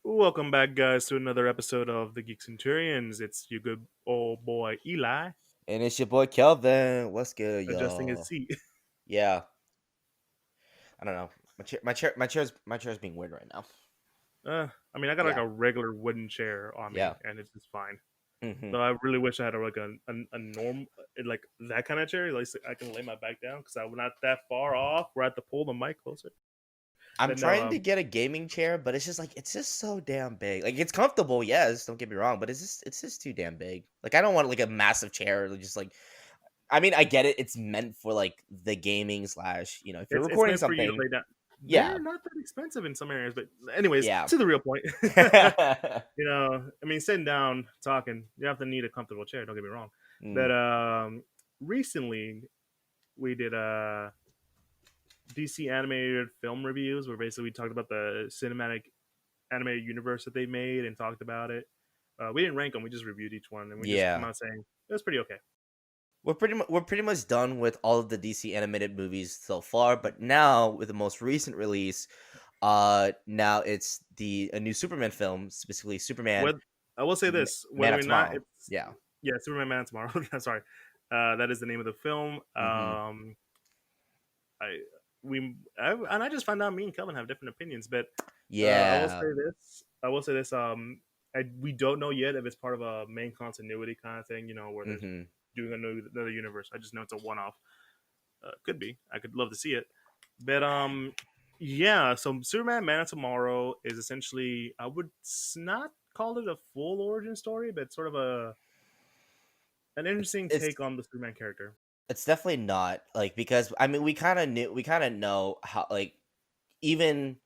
Welcome back, guys, to another episode of the Geek Centurions. It's your good old boy Eli And it's your boy Kelvin. What's good, adjusting his y'all? seat. Yeah, I don't know. My chair's being weird right now. I got like Yeah, a regular wooden chair on me, yeah. and it's just fine. hmm So I really wish I had a norm like that kind of chair. At least I can lay my back down because I'm not that far off. Where I have to pull the mic closer. I'm But no, trying to get a gaming chair, but it's just so damn big. Like it's comfortable, yes. Don't get me wrong, but it's just too damn big. Like I don't want like a massive chair. Just like I mean, I get it. It's meant for like the gaming slash. If you're it's recording meant for you to something, lay down. yeah, They're not that expensive in some areas, but anyways, yeah. to the real point. Sitting down talking, you have to need a comfortable chair. Don't get me wrong, but Mm, recently we did DC animated film reviews, where basically we talked about the cinematic animated universe that they made and talked about it. We didn't rank them; we just reviewed each one, and we just come yeah. out saying it was pretty okay. We're pretty much done with all of the DC animated movies so far, but now with the most recent release, now it's a new Superman film, specifically Superman What I will say this: Man whether of or not Tomorrow. it's Yeah. yeah, Superman Man Tomorrow. Sorry, that is the name of the film. hmm I and I just found out me and Kelvin have different opinions, but I will Yeah. say this. I will say this. We don't know yet if it's part of a main continuity kind of thing. Where there's hmm doing another universe. I just know it's a one-off. Could be. I could love to see it, but yeah. So Superman Man of Tomorrow is essentially I would not call it a full origin story, but sort of an It's interesting it's take on the Superman character. it's definitely not like because I mean we kind of know how like even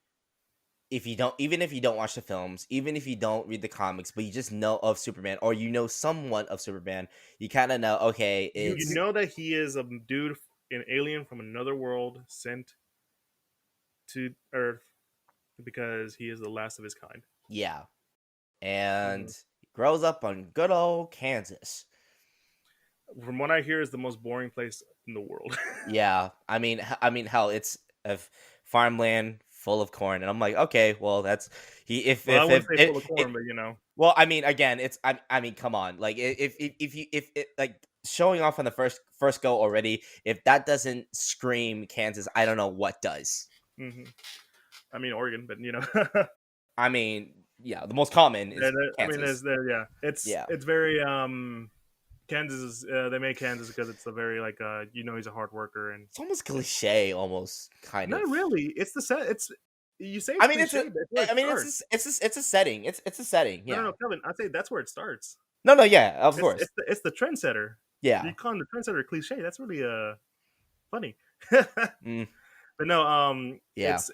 even if you don't watch the films, even if you don't read the comics, but you just know of Superman or you know somewhat of Superman, you kind of know okay, You it's know that he is a dude, an alien from another world sent to Earth because he is the last of his kind. yeah. Mhm. And he grows up on good old Kansas. From what I hear, is the most boring place in the world. Yeah, I mean, hell, it's a farmland full of corn, and I'm like, okay, well, that's he. Well, I wouldn't say If full of it, corn, but well, I mean, again, I mean, come on, like if you if it like showing off on the first go already, if that doesn't scream Kansas, I don't know what does. hmm I mean Oregon, but I mean, yeah, the most common is I mean, there's Kansas. there, yeah, Yeah, it's very Kansas is they made Kansas because it's a very he's a hard worker and it's almost cliche, almost kind not of. really. It's the set. It's you say I it's mean, cliche, but it's where it I mean, starts. it's a setting. It's a setting. No, no, Yeah. no, Kevin. I'd say that's where it starts. No, yeah, of It's course. it's the trendsetter. You Yeah. call him the trendsetter cliche. That's really funny. But Mm, no, yeah. that's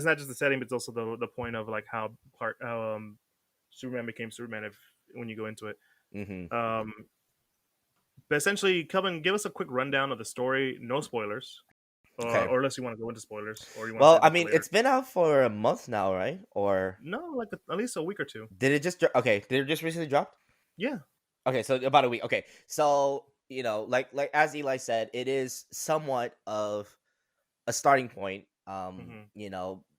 not just the setting, but it's also the point of like how Superman became Superman if when you go into it. hmm Um, but essentially, Kelvin, give us a quick rundown of the story. No spoilers, Okay. or unless you want to go into spoilers, or you want to Well, save I that for mean, later. it's been out for a month now, right? Or No, like at least a week or two. did it just okay? Did it just recently dropped? Yeah. Okay, so about a week. Okay, so like as Eli said, it is somewhat of a starting point. hmm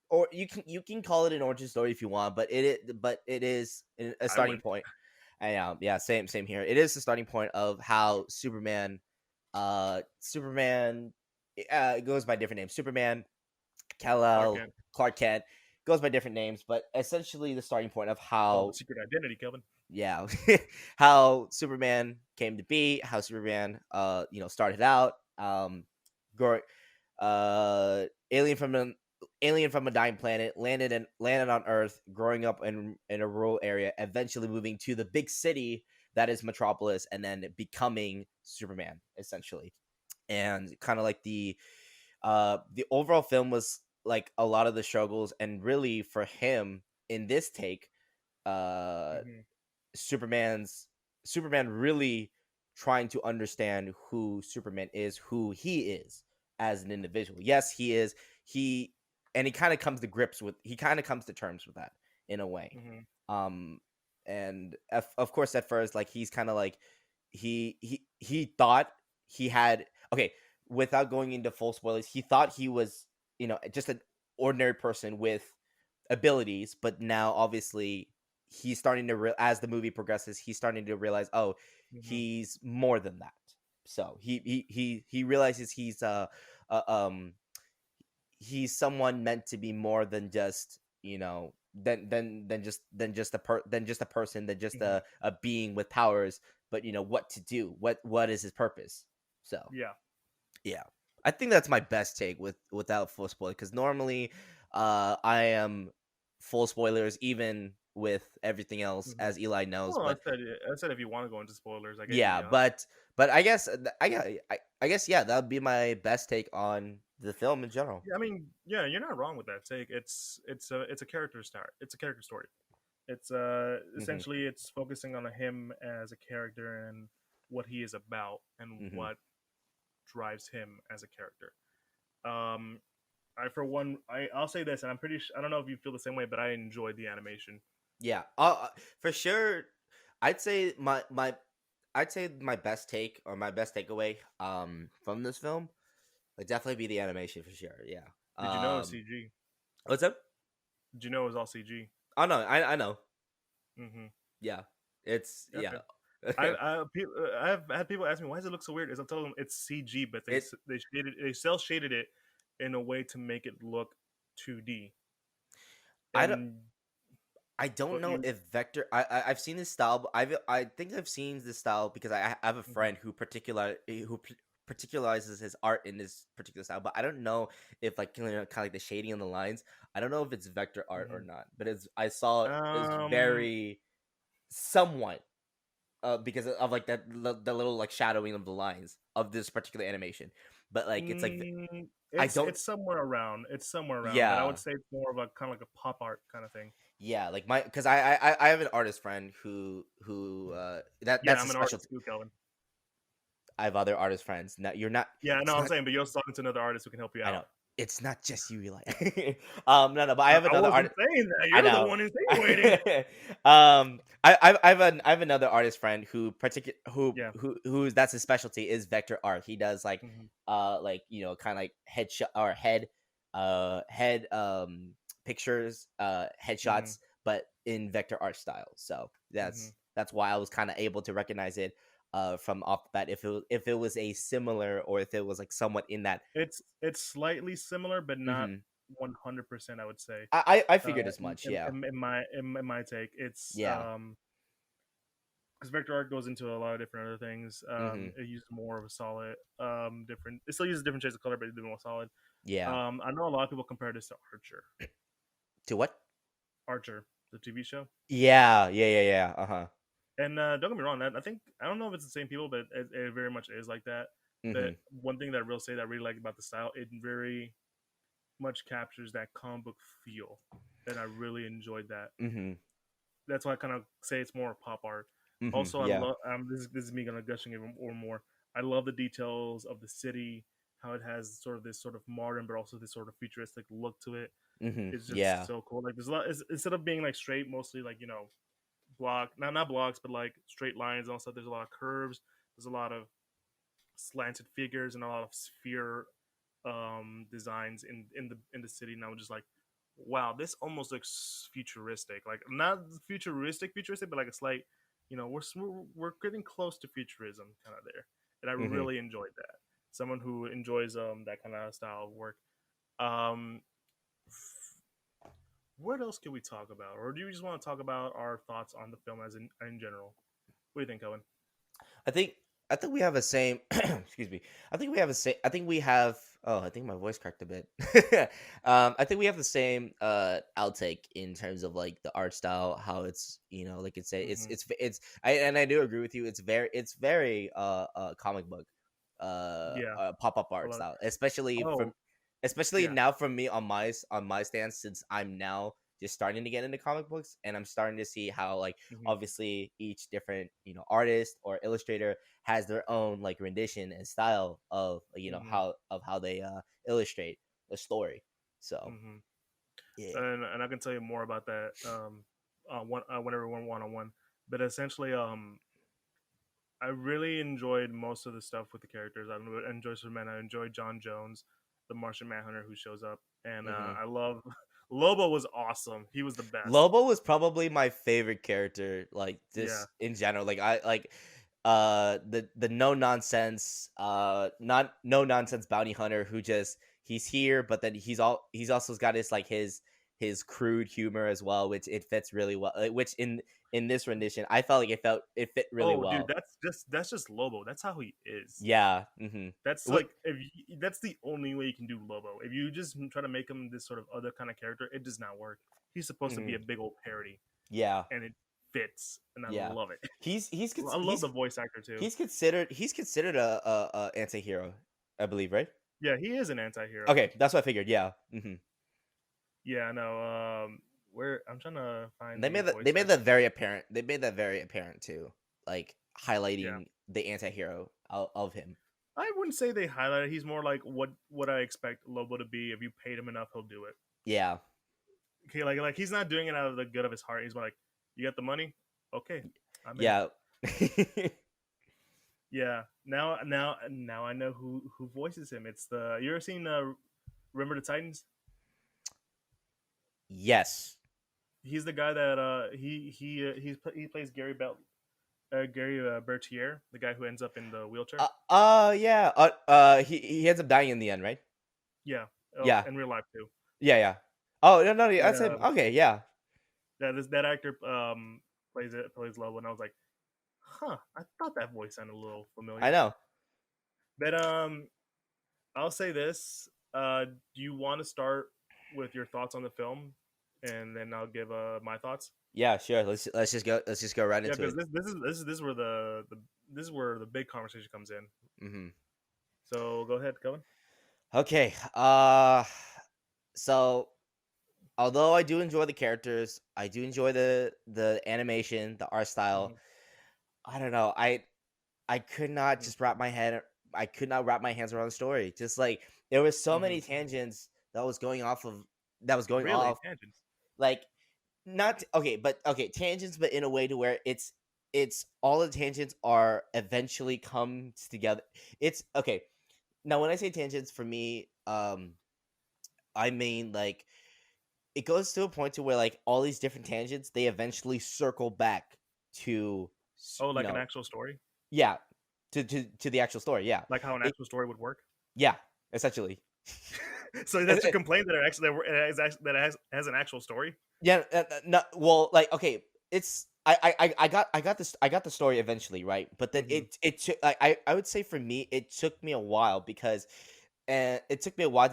Or you can call it an origin story if you want, but it is a I starting would. point. And yeah, same here. It is the starting point of how Superman goes by different names. Superman, Clark Kal-El, Kent. Clark Kent goes by different names, but essentially the starting point of It's called the how secret identity, Kelvin. yeah, how Superman came to be, how Superman started out, grow, uh alien from an alien from a dying planet, landed on Earth, growing up in a rural area, eventually moving to the big city that is Metropolis, and then becoming Superman essentially. And kind of like the overall film was like a lot of the struggles, and really for him in this take, uh hmm Superman's Superman really trying to understand who Superman is, who he is as an individual. Yes, he is. He and he kind of comes to terms with that in a way. hmm Um and of course at first like he's kind of like he thought he had okay, without going into full spoilers, he thought he was, just an ordinary person with abilities, but now obviously he's starting to as the movie progresses, he's starting to realize, oh, Hmm. he's more than that. So he realizes uh um he's someone meant to be more than just, than just a person, than just Hmm. a being with powers, but what to do, what is his purpose. So Yeah. yeah, I think that's my best take without full spoiler, because normally I am full spoilers even with everything else, Hmm. as Eli knows. Well, But I said if you want to go into spoilers, I gave you yeah, the option. but I guess I guess, yeah, that would be my best take on the film in general. Yeah, I mean, yeah, you're not wrong with that take. It's a character start. It's a character story. It's Hmm. essentially it's focusing on him as a character and what he is about and Hmm. what drives him as a character. Um, I for one, I'll say this, and I don't know if you feel the same way, but I enjoyed the animation. Yeah, for sure. I'd say I'd say my best take, or my best takeaway from this film would definitely be the animation, for sure. Yeah. Did you know it was CG? What's up? Did you know it was all CG? Oh no, I know. Mm-hmm. Yeah, it's Okay. yeah. I've had people ask me why does it look so weird. Is I tell them it's CG, but it they cell shaded it in a way to make it look 2D. I don't And I don't but know you, if Vector. I've seen this style. But I think I've seen this style because I have a mhm, friend particularizes his art in this particular style. But I don't know if, like, kind of like the shading on the lines. I don't know if it's vector art or mhm. not. But I saw it's Um, very somewhat, because of like the little like shadowing of the lines of this particular animation. But like it's like I don't. it's somewhere around. It's somewhere around, but I would Yeah, say it's more of a kind of like a pop art kind of thing. yeah, like my, because I have an artist friend who Yeah, that's I'm his an specialty. artist too, Kelvin. I have other artist friends. No, you're not. Yeah, I know It's what I'm not. saying, but you're also talking to another artist who can help you I know. out. It's not just you, Eli. No, no, but I have I another wasn't artist. saying that. I You're the know. one insinuating. I have another artist friend who Yeah. who's that's his specialty, is vector art. He does Hmm. like, kind of like headshot or head pictures, Hmm. headshots, but in vector art style. So Hmm. that's why I was kind of able to recognize it from off the bat, if it was a similar, or if it was like somewhat in that. It's slightly similar, but not Hmm. 100%. I would say. I figured as much. Yeah. In my take, it's Yeah. because vector art goes into a lot of different other things. Hmm. It uses more of a solid, different. It still uses different shades of color, but it's a bit more solid. Yeah. I know a lot of people compare this to Archer. To what? Archer, the TV show. Yeah, yeah, yeah, yeah. Uh-huh. And don't get me wrong, I think I don't know if it's the same people, but it very much is like that. But Mhm. one thing that I will say that I really like about the style, it very much captures that comic book feel, and I really enjoyed that. Mhm. That's why I kind of say it's more pop art. Mhm. Also, I Yeah. love this is me gonna gushing even or more. I love the details of the city, how it has sort of this sort of modern, but also this sort of futuristic look to it. Mhm. It's just Yeah. so cool. Like there's a lot instead of being like straight, mostly like not blocks, but like straight lines and all stuff. There's a lot of curves. There's a lot of slanted figures and a lot of sphere designs in the city. And I was just like, wow, this almost looks futuristic. Like not futuristic, but like a slight, we're getting close to futurism kind of there, and I Mhm. really enjoyed that. Someone who enjoys that kind of style of work. Um, what else can we talk about, or do you just want to talk about our thoughts on the film as in general? What do you think, Owen? I think I think we have a same excuse me. I think we have a same I think we have oh, I think my voice cracked a bit. I think we have the same outtake in terms of like the art style, how it's, like it's Mm-hmm. I do agree with you. It's very comic book Yeah, pop-up a art lot. style, especially Oh, especially yeah. now from me on my stance, since I'm now just starting to get into comic books, and I'm starting to see how, like, Mm-hmm. obviously each different, artist or illustrator has their own like rendition and style of, Mm-hmm. how they illustrate the story. So Mm-hmm. yeah. And I can tell you more about that whenever we're one on one. But essentially, I really enjoyed most of the stuff with the characters. I enjoyed Superman. I enjoyed John Jones, the Martian Manhunter who shows up, and Mm-hmm. I love Lobo was awesome. He was the best. Lobo was probably my favorite character, like Yeah. just in general. Like I like the no nonsense not no nonsense bounty hunter who just he's here, but then he's also got his like his crude humor as well, which it fits really well. Which in this rendition, I felt like it fit really Oh, dude, well. that's just Lobo. That's how he is. Yeah. Mm-hmm. That's What? like that's the only way you can do Lobo. If you just try to make him this sort of other kind of character, it does not work. He's supposed to be Hmm. a big old parody, Yeah. and it fits, and I Yeah. love it. I love He's the voice actor too. he's considered a anti-hero, I believe, right? Yeah, he is an anti-hero. Okay, that's what I figured. Yeah. Hmm. Yeah, no. Where I'm trying to find They the made that voice they made that actor. very apparent. They made that very apparent too, like Yeah, highlighting the anti-hero of him. I wouldn't say they highlighted. He's more like what I expect Lobo to be. If you paid him enough, he'll do it. Yeah. Okay, like he's not doing it out of the good of his heart. He's like, you got the money, okay, I'm in. Yeah. Yeah, now I know who voices him. It's the you ever seen Remember the Titans? Yes. He's the guy that he plays Gary Bertier, the guy who ends up in the wheelchair. Yeah. He ends up dying in the end, right? Yeah, oh, Yeah. in real life too. Yeah, yeah. Oh, no, no, But that's him. Okay, yeah. that actor plays Lobo, and I was like, huh, I thought that voice sounded a little I familiar. know. But I'll say this: do you want to start with your thoughts on the film, and then I'll give my thoughts? Yeah, sure. Let's just go right Yeah, into because it. this is where this is where the big conversation comes in. Hmm. So go ahead, Kevin. Okay. So although I do enjoy the characters, I do enjoy the animation, the art style. Hmm. I don't know. I could not just wrap my head. I could not wrap my hands around the story. Just like there was so Hmm. many tangents that was going Really, off. tangents. Like not okay, but okay, tangents, but in a way to where it's all the tangents are eventually comes together. It's okay. Now when I say tangents for me, I mean like it goes to a point to where like all these different tangents they eventually circle back to Oh, you like an know actual story, yeah to the actual story, yeah. like how an it, actual story would work. yeah, essentially. So that's your complaint that that it has an actual story. Yeah, no, well, like okay, it's I got the story eventually, right? But then Hmm. it took I would say for me it took me a while because and it took me a while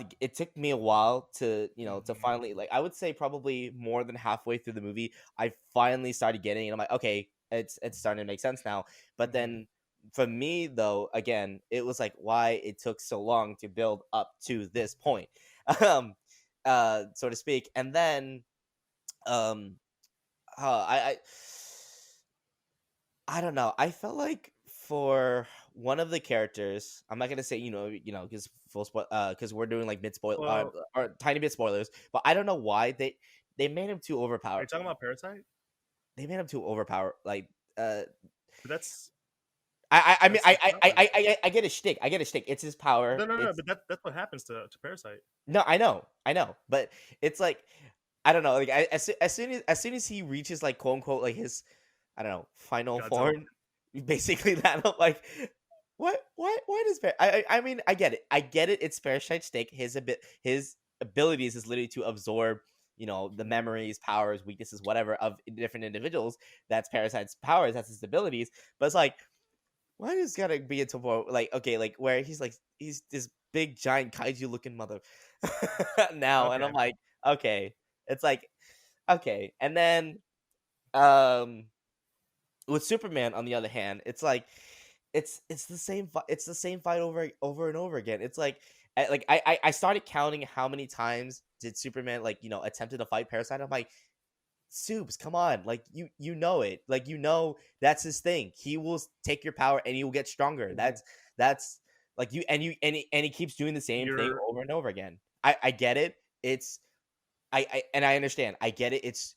to to Hmm. finally, like, I would say probably more than halfway through the movie I finally started getting it. I'm like, okay, it's starting to make sense now. But Hmm. then for me though, again, it was like why it took so long to build up to this point. um so to speak. And then um, I don't know. I felt like for one of the characters, I'm not gonna say because full spoil because we're doing like mid spoil Well, or tiny bit spoilers, but I don't know why they made him too are overpowered. you talking about Parasite? They made him too overpowered. Like uh, But I mean that's his power. I get a shtick. I get a shtick. It's his power. No. It's But that's what happens to Parasite. no, I know, but it's like I don't know. Like as soon as he reaches like quote unquote like his I don't know final Godzilla. form, basically that I'm like why does I mean I get it. I get it. It's Parasite's stake. His abilities is literally to absorb the Mhm. memories, powers, weaknesses, whatever of different individuals. That's Parasite's powers. That's his abilities. But it's like why does gotta be into more like okay like where he's this big giant kaiju looking mother now, and Okay. I'm like okay, it's like okay. And then um with Superman on the other hand, it's like it's the same it's the same fight over and over again. It's like I started counting how many times did Superman attempted to fight Parasite. I'm like Soups, come on. Like you know it. Like that's his thing. He will take your power and he will get stronger. Mhm. That's like and he keeps doing the same thing You're over and over again. I get it. It's and I understand. I get it. It's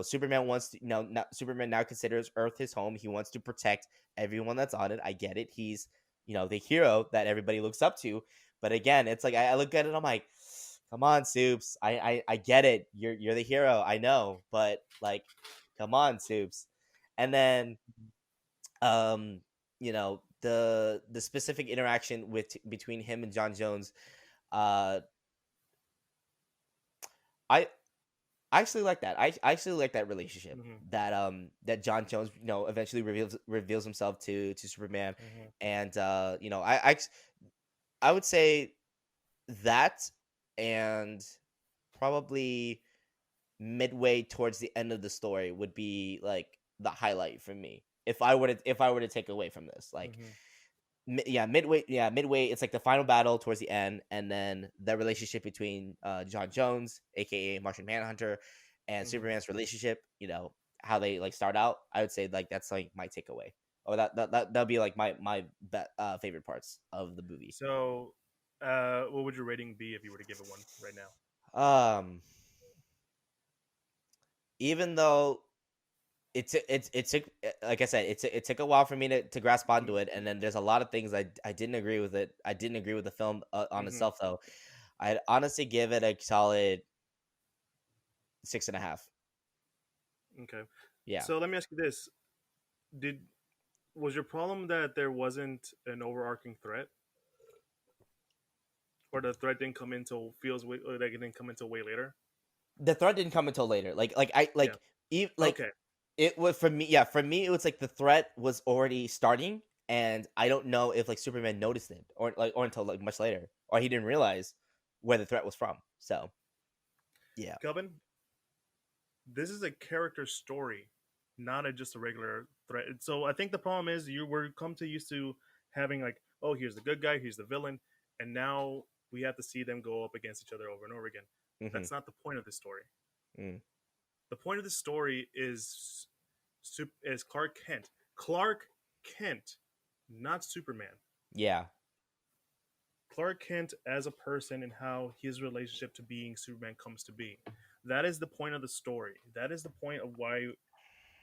Superman wants to not, Superman now considers Earth his home. He wants to protect everyone that's on it. I get it. He's the hero that everybody looks up to. But again, it's like I look at it. I'm like, come on, Soups. I get it. You're the hero. I know, but like, come on, Soups. And then um the specific interaction with between him and John Jones, uh I I actually like that. I actually like that relationship Hmm. that John Jones eventually reveals himself to Superman, Hmm. and I would say that, and probably midway towards the end of the story would be like the highlight for me if I were to take away from this, like, Hmm. midway, it's like the final battle towards the end, and then the relationship between John Jones, aka Martian Manhunter, and Hmm. Superman's relationship, how they like start out. I would say like that's like my takeaway, or that'll be like favorite parts of the movie. So, what would your rating be if you were to give it one right now? um Even though it took, like I said, it took a while for me to grasp onto it, and then there's a lot of things I didn't agree with it. I didn't agree with the film on Hmm. itself, though. I'd honestly give it a solid 6.5. Okay. Yeah. So let me ask you this: Did was your problem that there wasn't an overarching threat, or the threat didn't come into feels way, or like it didn't come until way later? The threat didn't come until later. Yeah. Like Okay. it was for me. Yeah, for me, it was like the threat was already starting, and I don't know if like Superman noticed it, or until like much later, or he didn't realize where the threat was from. So yeah. Kelvin, this is a character story, not just a regular threat. So I think the problem is you were come to used to having like, oh, here's the good guy, here's the villain, and now we have to see them go up against each other over and over again. Mm-hmm. That's not the point of this story. Mm. The point of the story is Clark Kent. Clark Kent, not Superman. Yeah. Clark Kent as a person and how his relationship to being Superman comes to be. That is the point of the story. That is the point of why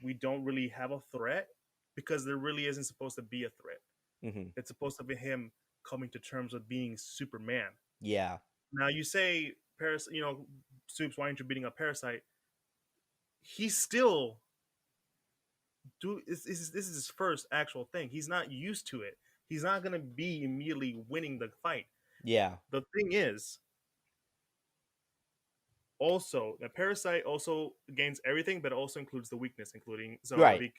we don't really have a threat, because there really isn't supposed to be a threat. Mm-hmm. It's supposed to be him coming to terms with being Superman. Yeah. Now you say Paris, Soups, why aren't you beating up Parasite? He's still this is his first actual thing. He's not used to it. He's not gonna be immediately winning the fight. Yeah. The thing is, also the Parasite also gains everything, but it also includes the weakness, including Right.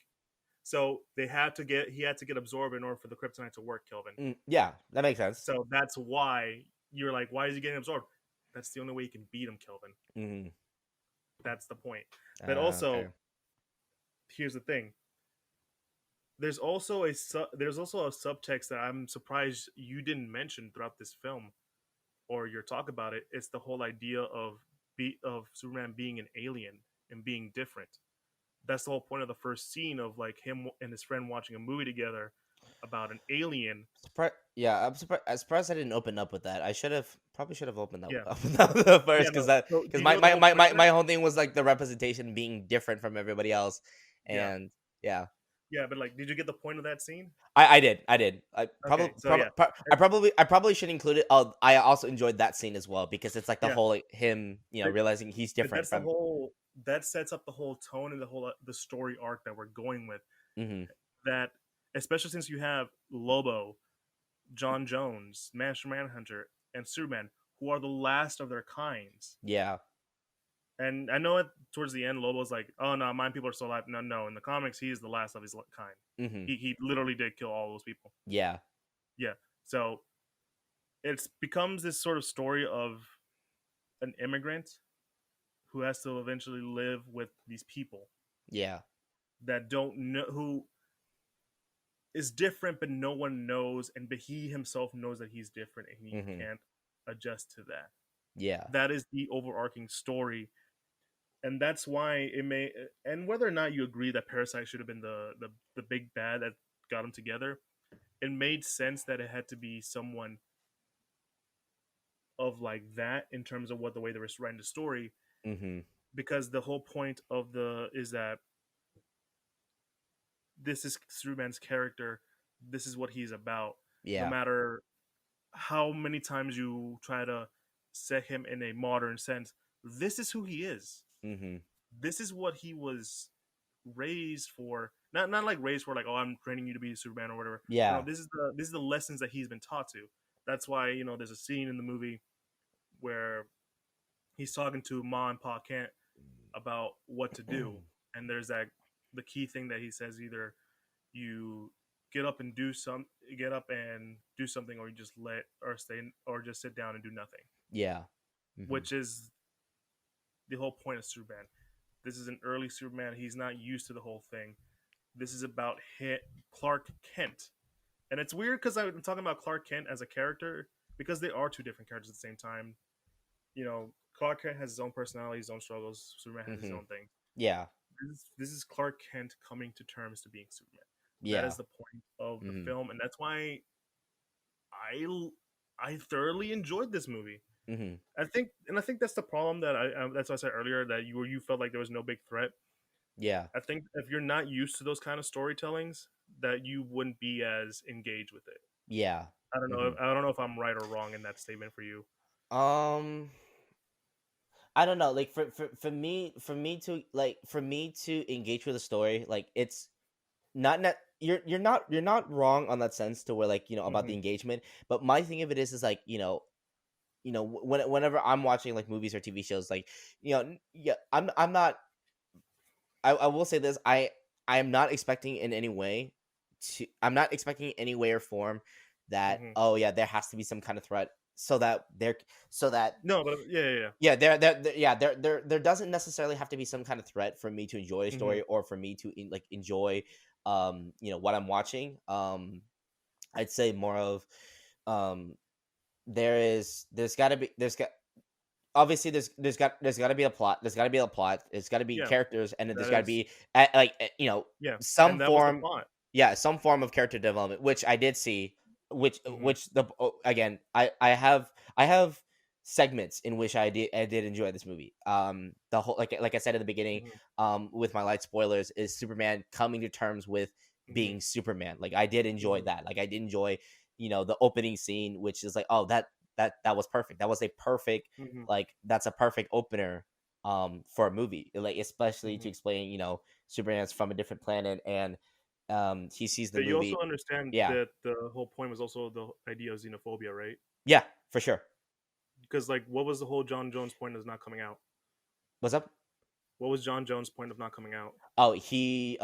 so he had to get absorbed in order for the kryptonite to work, Kelvin. Yeah, that makes sense. So that's why you're like, why is he getting absorbed? That's the only way you can beat him, Kelvin. Mm. That's the point. But also, Okay. here's the thing. There's also a subtext that I'm surprised you didn't mention throughout this film or your talk about it. It's the whole idea of Superman being an alien and being different. That's the whole point of the first scene of like him and his friend watching a movie together about an alien. Yeah, I'm surprised I didn't open up with that. I should have opened up Yeah, up with that yeah. first, No. So do because you know the whole point of my that? whole thing was like the representation being different from everybody else, Yeah, and yeah. yeah. But like, did you get the point of that scene? I did. Okay, so yeah, I probably should include it. I also enjoyed that scene as well, because it's like the yeah. whole, like, him, But, realizing he's but different that's the from. whole. That sets up the whole tone and the story arc that we're going with. Hmm. That especially since you have Lobo, John Jones, Master Manhunter, and Superman, who are the last of their kinds. Yeah. And I know it towards the end, Lobo's like, "Oh no, my people are still alive." No, no. In the comics, he is the last of his kind. Hmm. He literally did kill all those people. Yeah. Yeah. So it becomes this sort of story of an immigrant who has to eventually live with these people Yeah. that don't know who is different, but no one knows, and but he himself knows that he's different, and he Hmm. can't adjust to that. Yeah. That is the overarching story, and that's why it may. And whether or not you agree that Parasite should have been the big bad that got them together, it made sense that it had to be someone of like that in terms of what the way they were writing the story, Hmm. because the whole point of the is that this is Superman's character. This is what he's about. No Yeah. matter how many times you try to set him in a modern sense. This is who he is. Mm-hmm. This is what he was raised for. Not like raised for, like, oh, I'm training you to be Superman or whatever. No, Yeah. this is the lessons that he's been taught to. That's why, there's a scene in the movie where he's talking to Ma and Pa Kent about what to do, and there's that the key thing that he says: either you get up and do something, or you just or just sit down and do nothing. Yeah. Mm-hmm. Which is the whole point of Superman. This is an early Superman. He's not used to the whole thing. This is about Clark Kent, and it's weird because I'm talking about Clark Kent as a character because they are two different characters at the same time. Clark Kent has his own personality, his own struggles. Superman has his Mm-hmm. own thing. Yeah. This is Clark Kent coming to terms to being Superman. That Yeah. is the point of the Mm-hmm. film, and that's why I thoroughly enjoyed this movie. Mm-hmm. I think that's the problem that that's what I said earlier, that you felt like there was no big threat. Yeah. I think if you're not used to those kind of storytellings, that you wouldn't be as engaged with it. Yeah. I don't know. Mm-hmm. I don't know if I'm right or wrong in that statement for you. Um, I don't know. Like for me to engage with the story, like it's not net. You're not wrong on that sense to where like about the Hmm. engagement. But my thing of it is like whenever I'm watching like movies or TV shows, like yeah, I'm not. I will say this. I am not expecting in any way I'm not expecting in any way or form that, Hmm. oh yeah, there has to be some kind of threat so that there so that No, but yeah. yeah, there doesn't necessarily have to be some kind of threat for me to enjoy a Hmm. story or for me to like enjoy what I'm watching. I'd say more of um there's got to be there's got obviously there's got to be a plot. There's got to be a plot. There's got to be Yeah, characters, and then there's that got to is. be Yeah, some and that was the form, plot. yeah, some form of character development, which I did see. Which Hmm. which the again, I have segments in which I did enjoy this movie. The whole like I said in the beginning, Hmm. with my light spoilers, is Superman coming to terms with Hmm. being Superman. Like I did enjoy Hmm. that. Like I did enjoy the opening scene, which is like, oh, that was perfect. That was a perfect, Hmm. like that's a perfect opener for a movie, like especially to Hmm. explain Superman's from a different planet, and he sees the But you also movie. understand Yeah. that the whole point was also the idea of xenophobia, right? Yeah, for sure. Because, like, what was the whole John Jones point of not coming out? What's up? What was John Jones' point of not coming out? Oh, he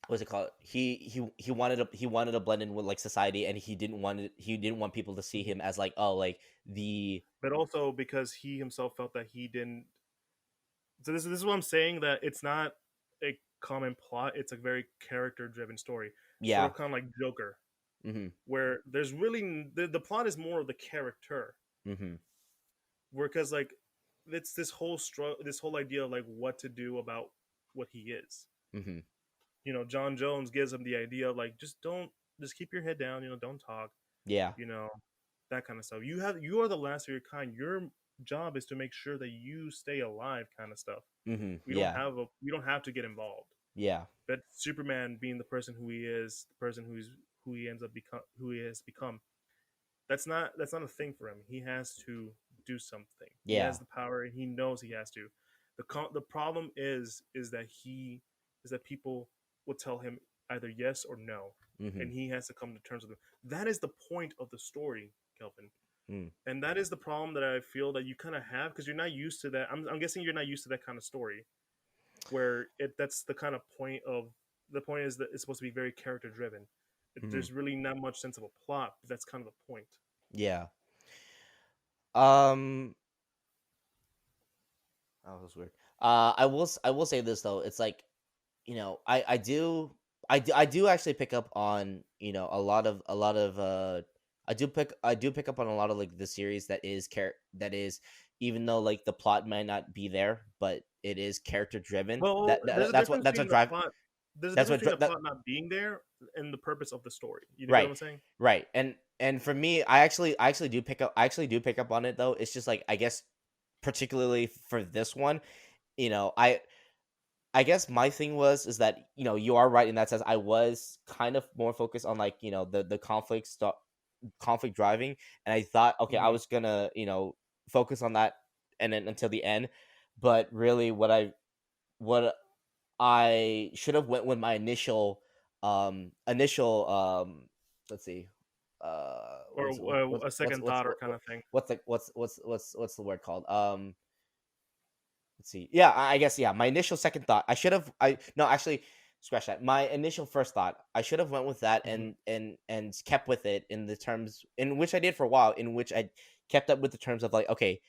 what's it called? He wanted to blend in with like society, and he didn't want people to see Mhm. him as like, oh, like the But also because he himself felt that he didn't. So this is what I'm saying, that it's not a common plot. It's a very character driven story, sort yeah. of kind of like Joker, Mm-hmm. where there's really the plot is more of the character, Mm-hmm. where because like it's this whole idea of like what to do about what he is. Mm-hmm. John Jones gives him the idea of like just keep your head down, don't talk, Yeah. you know, that kind of stuff. You are the last of your kind. Your job is to make sure that you stay alive, kind of stuff. Mm-hmm. Yeah. We don't have to get involved. Yeah. But Superman, being the person who he is, the person who he ends up who he has become, that's not a thing for him. He has to do something. He Yeah. has the power, and he knows he has to. The problem is that people will tell him either yes or no, Mm-hmm. and he has to come to terms with them. That is the point of the story, Kelvin. Mm. And that is the problem that I feel that you kind of have because you're not used to that. I'm guessing you're not used to that kind of story where that's the kind of point of the point is that it's supposed to be very character driven. Mm-hmm. There's really not much sense of a plot, but that's kind of the point. Yeah. Um. Oh, that was weird. I will say this though. It's like I do actually pick up on I do pick up on a lot of like the series that is, even though like the plot might not be there, but it is character driven. Well, That, there's that a that's what difference that's between what the drive plot. There's a that's difference what between dri- the that plot not being there and the purpose of the story. You get what right. I'm saying? Right. And for me, I actually do pick up on it though. It's just like, I guess particularly for this one, you know, I guess my thing is that you are right in that sense. I was kind of more focused on like the conflict stuff, conflict driving, and I thought, okay, I hmm was gonna focus on that and then until the end, but really what I should have went with my initial let's see or a second thought or kind of thing. what's the word called, let's see. Yeah, I guess, yeah. My initial second thought, I should have. I no, actually, scratch that. My initial first thought, I should have went with that hmm and kept with it in the terms in which I did for a while, in which I kept up with the terms of like, okay,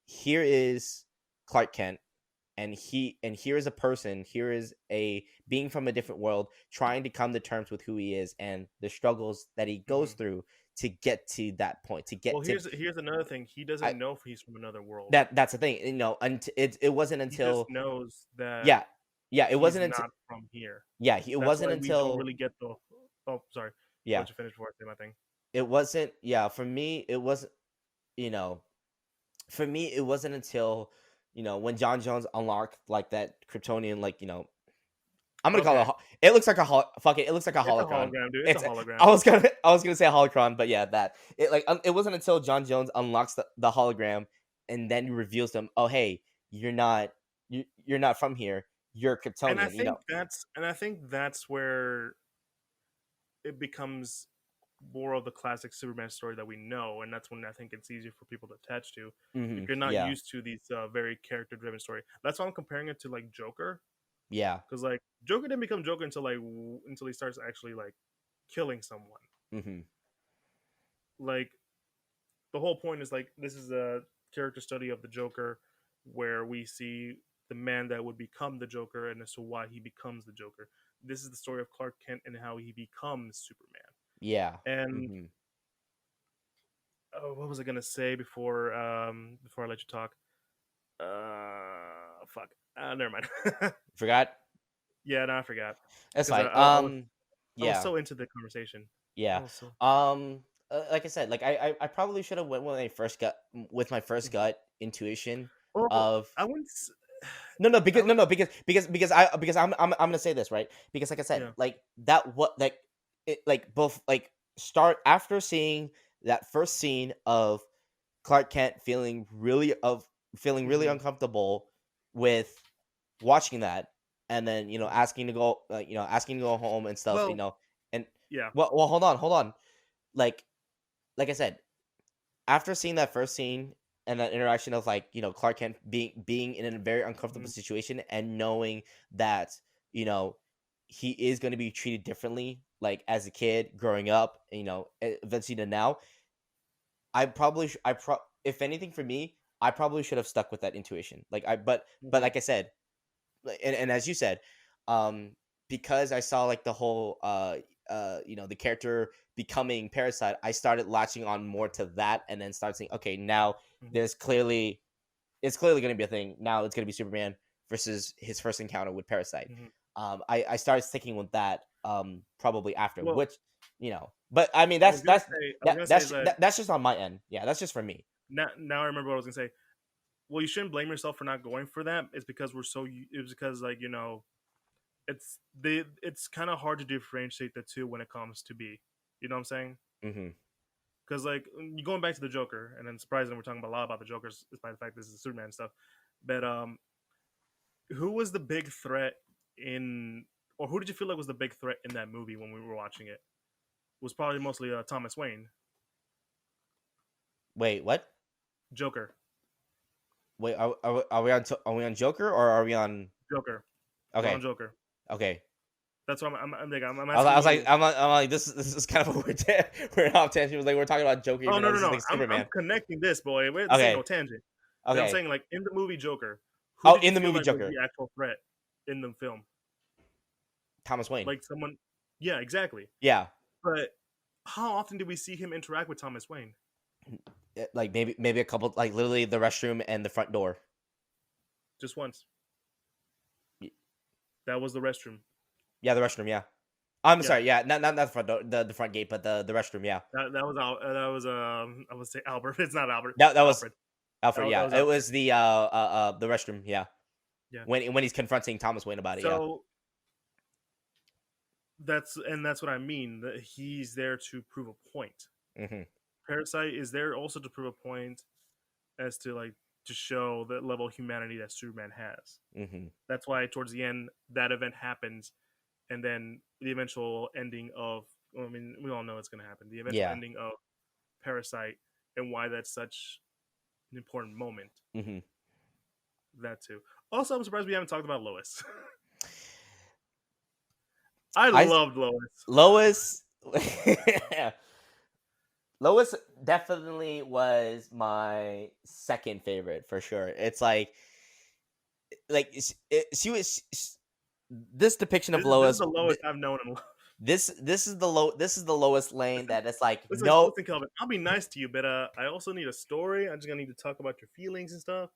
here is Clark Kent, and here is a person, here is a being from a different world trying to come to terms with who he is and the struggles that he goes hmm through to get to that point, to Well, get to here's another thing. He I, doesn't know if he's from another world. that's the thing, it wasn't He just until knows that yeah, yeah, it he's wasn't until not from here. it That's wasn't why we don't until really get the. Oh, sorry. I'll yeah, let you finish before I say my thing. it wasn't yeah, for me it wasn't, you know, for me it wasn't until, when John Jones unlocked like that Kryptonian, like, I'm gonna call it Okay, it looks like a fuck it, it looks like a it's a holocron. hologram, dude. It's a It's hologram. I was gonna say a holocron, but yeah, that it like it wasn't until John Jones unlocks the hologram and then reveals them, oh hey, you're not you're not from here, you're And I Kryptonian, think that's where it becomes more of the classic Superman story that we know, and that's when I think it's easier for people to attach to if you're not Yeah, used to these very character-driven story. That's why I'm comparing it to like Joker, yeah, because like Joker didn't become Joker until until he starts actually like killing someone. mm-hmm, Like the whole point is like this is a character study of the Joker, where we see the man that would become the Joker and as to why he becomes the Joker. This is the story of Clark Kent and how he becomes Superman. yeah, And mm-hmm. oh, what was I gonna say before I let you talk? Fuck. Never mind. Forgot. Yeah, no, I forgot That's because fine. I was Yeah, so into the conversation. I yeah. was so. Like I said, like I probably should have went with my first gut, with my first Mhm. gut intuition Well, of I wouldn't. S- no, no, I because would. I'm gonna say this, right, because like I said, Yeah. like that, what, like it, like both, like start after seeing that first scene of Clark Kent feeling really hmm uncomfortable with watching that, and then asking to go, asking to go home and stuff, Well, and yeah. well, hold on, like I said, after seeing that first scene and that interaction of, like, Clark Kent being in a very uncomfortable hmm situation and knowing that, you know he is going to be treated differently, like as a kid growing up, eventually to now, if anything, for me, I probably should have stuck with that intuition, like but hmm like I said, and as you said, um because I saw like the whole the character becoming Parasite, I started latching on more to that, and then started saying, okay, now hmm there's clearly it's clearly going to be a thing. Now it's going to be Superman versus his first encounter with Parasite. hmm I started sticking with that, probably after, Well, which, but I mean, I was gonna say is that that's just on my end. Yeah, that's just for me. now I remember what I was gonna say. Well, you shouldn't blame yourself for not going for that. It's because it was because like it's kind of hard to differentiate the two when it comes to B. You know what I'm saying? Hmm. Because like you going back to the Joker, and then surprisingly we're talking a lot about the Joker's, despite the fact this is Superman stuff. But who was the big threat in, or who did you feel like was the big threat in that movie when we were watching it? Was probably mostly Thomas Wayne, Wait, what? Joker, Wait, are we on Joker, or are we on? Joker. We're on Okay, Joker. okay. That's what I'm I asking was like, you. I'm like, this is kind of a weird we're off tangent. It was like we're talking about Joker, Oh even no though no this is no! like I'm Superman. connecting this, boy. This ain't no Okay, tangent. But I'm okay. saying like in the movie Joker, who Oh, did you in the feel movie like was Joker, the actual threat in the film? Thomas Wayne. Like someone, yeah, exactly. Yeah, But how often did we see him interact with Thomas Wayne? like maybe a couple, like literally the restroom and the front door. Just once. Y- That was the restroom. Yeah, the restroom. Yeah. I'm Yeah, sorry. Yeah, not the front door, the front gate, but the restroom. Yeah, that was that was I would say Albert. It's not Albert. that was Alfred. Alfred. That Yeah, was it Alfred. was the restroom. Yeah, Yeah. when he's confronting Thomas Wayne about it. Yeah. So that's what I mean. That he's there to prove a point. Mm-hmm. Parasite is there also to prove a point as to like to show the level of humanity that Superman has. Mm-hmm. That's why towards the end that event happens, and then the eventual ending of, well, I mean, we all know it's going to happen. The eventual Yeah. ending of Parasite and why that's such an important moment. Mm-hmm. That too. Also, I'm surprised we haven't talked about Lois. I I loved Lois. Lois. Lois definitely was my second favorite for sure. It's like she was this depiction of This is Lois. the Lois I've known and loved. This is the lowest lane Listen, that it's like listen, no. listen, Kelvin. I'll be nice to you, but I also need a story. I'm just gonna need to talk about your feelings and stuff.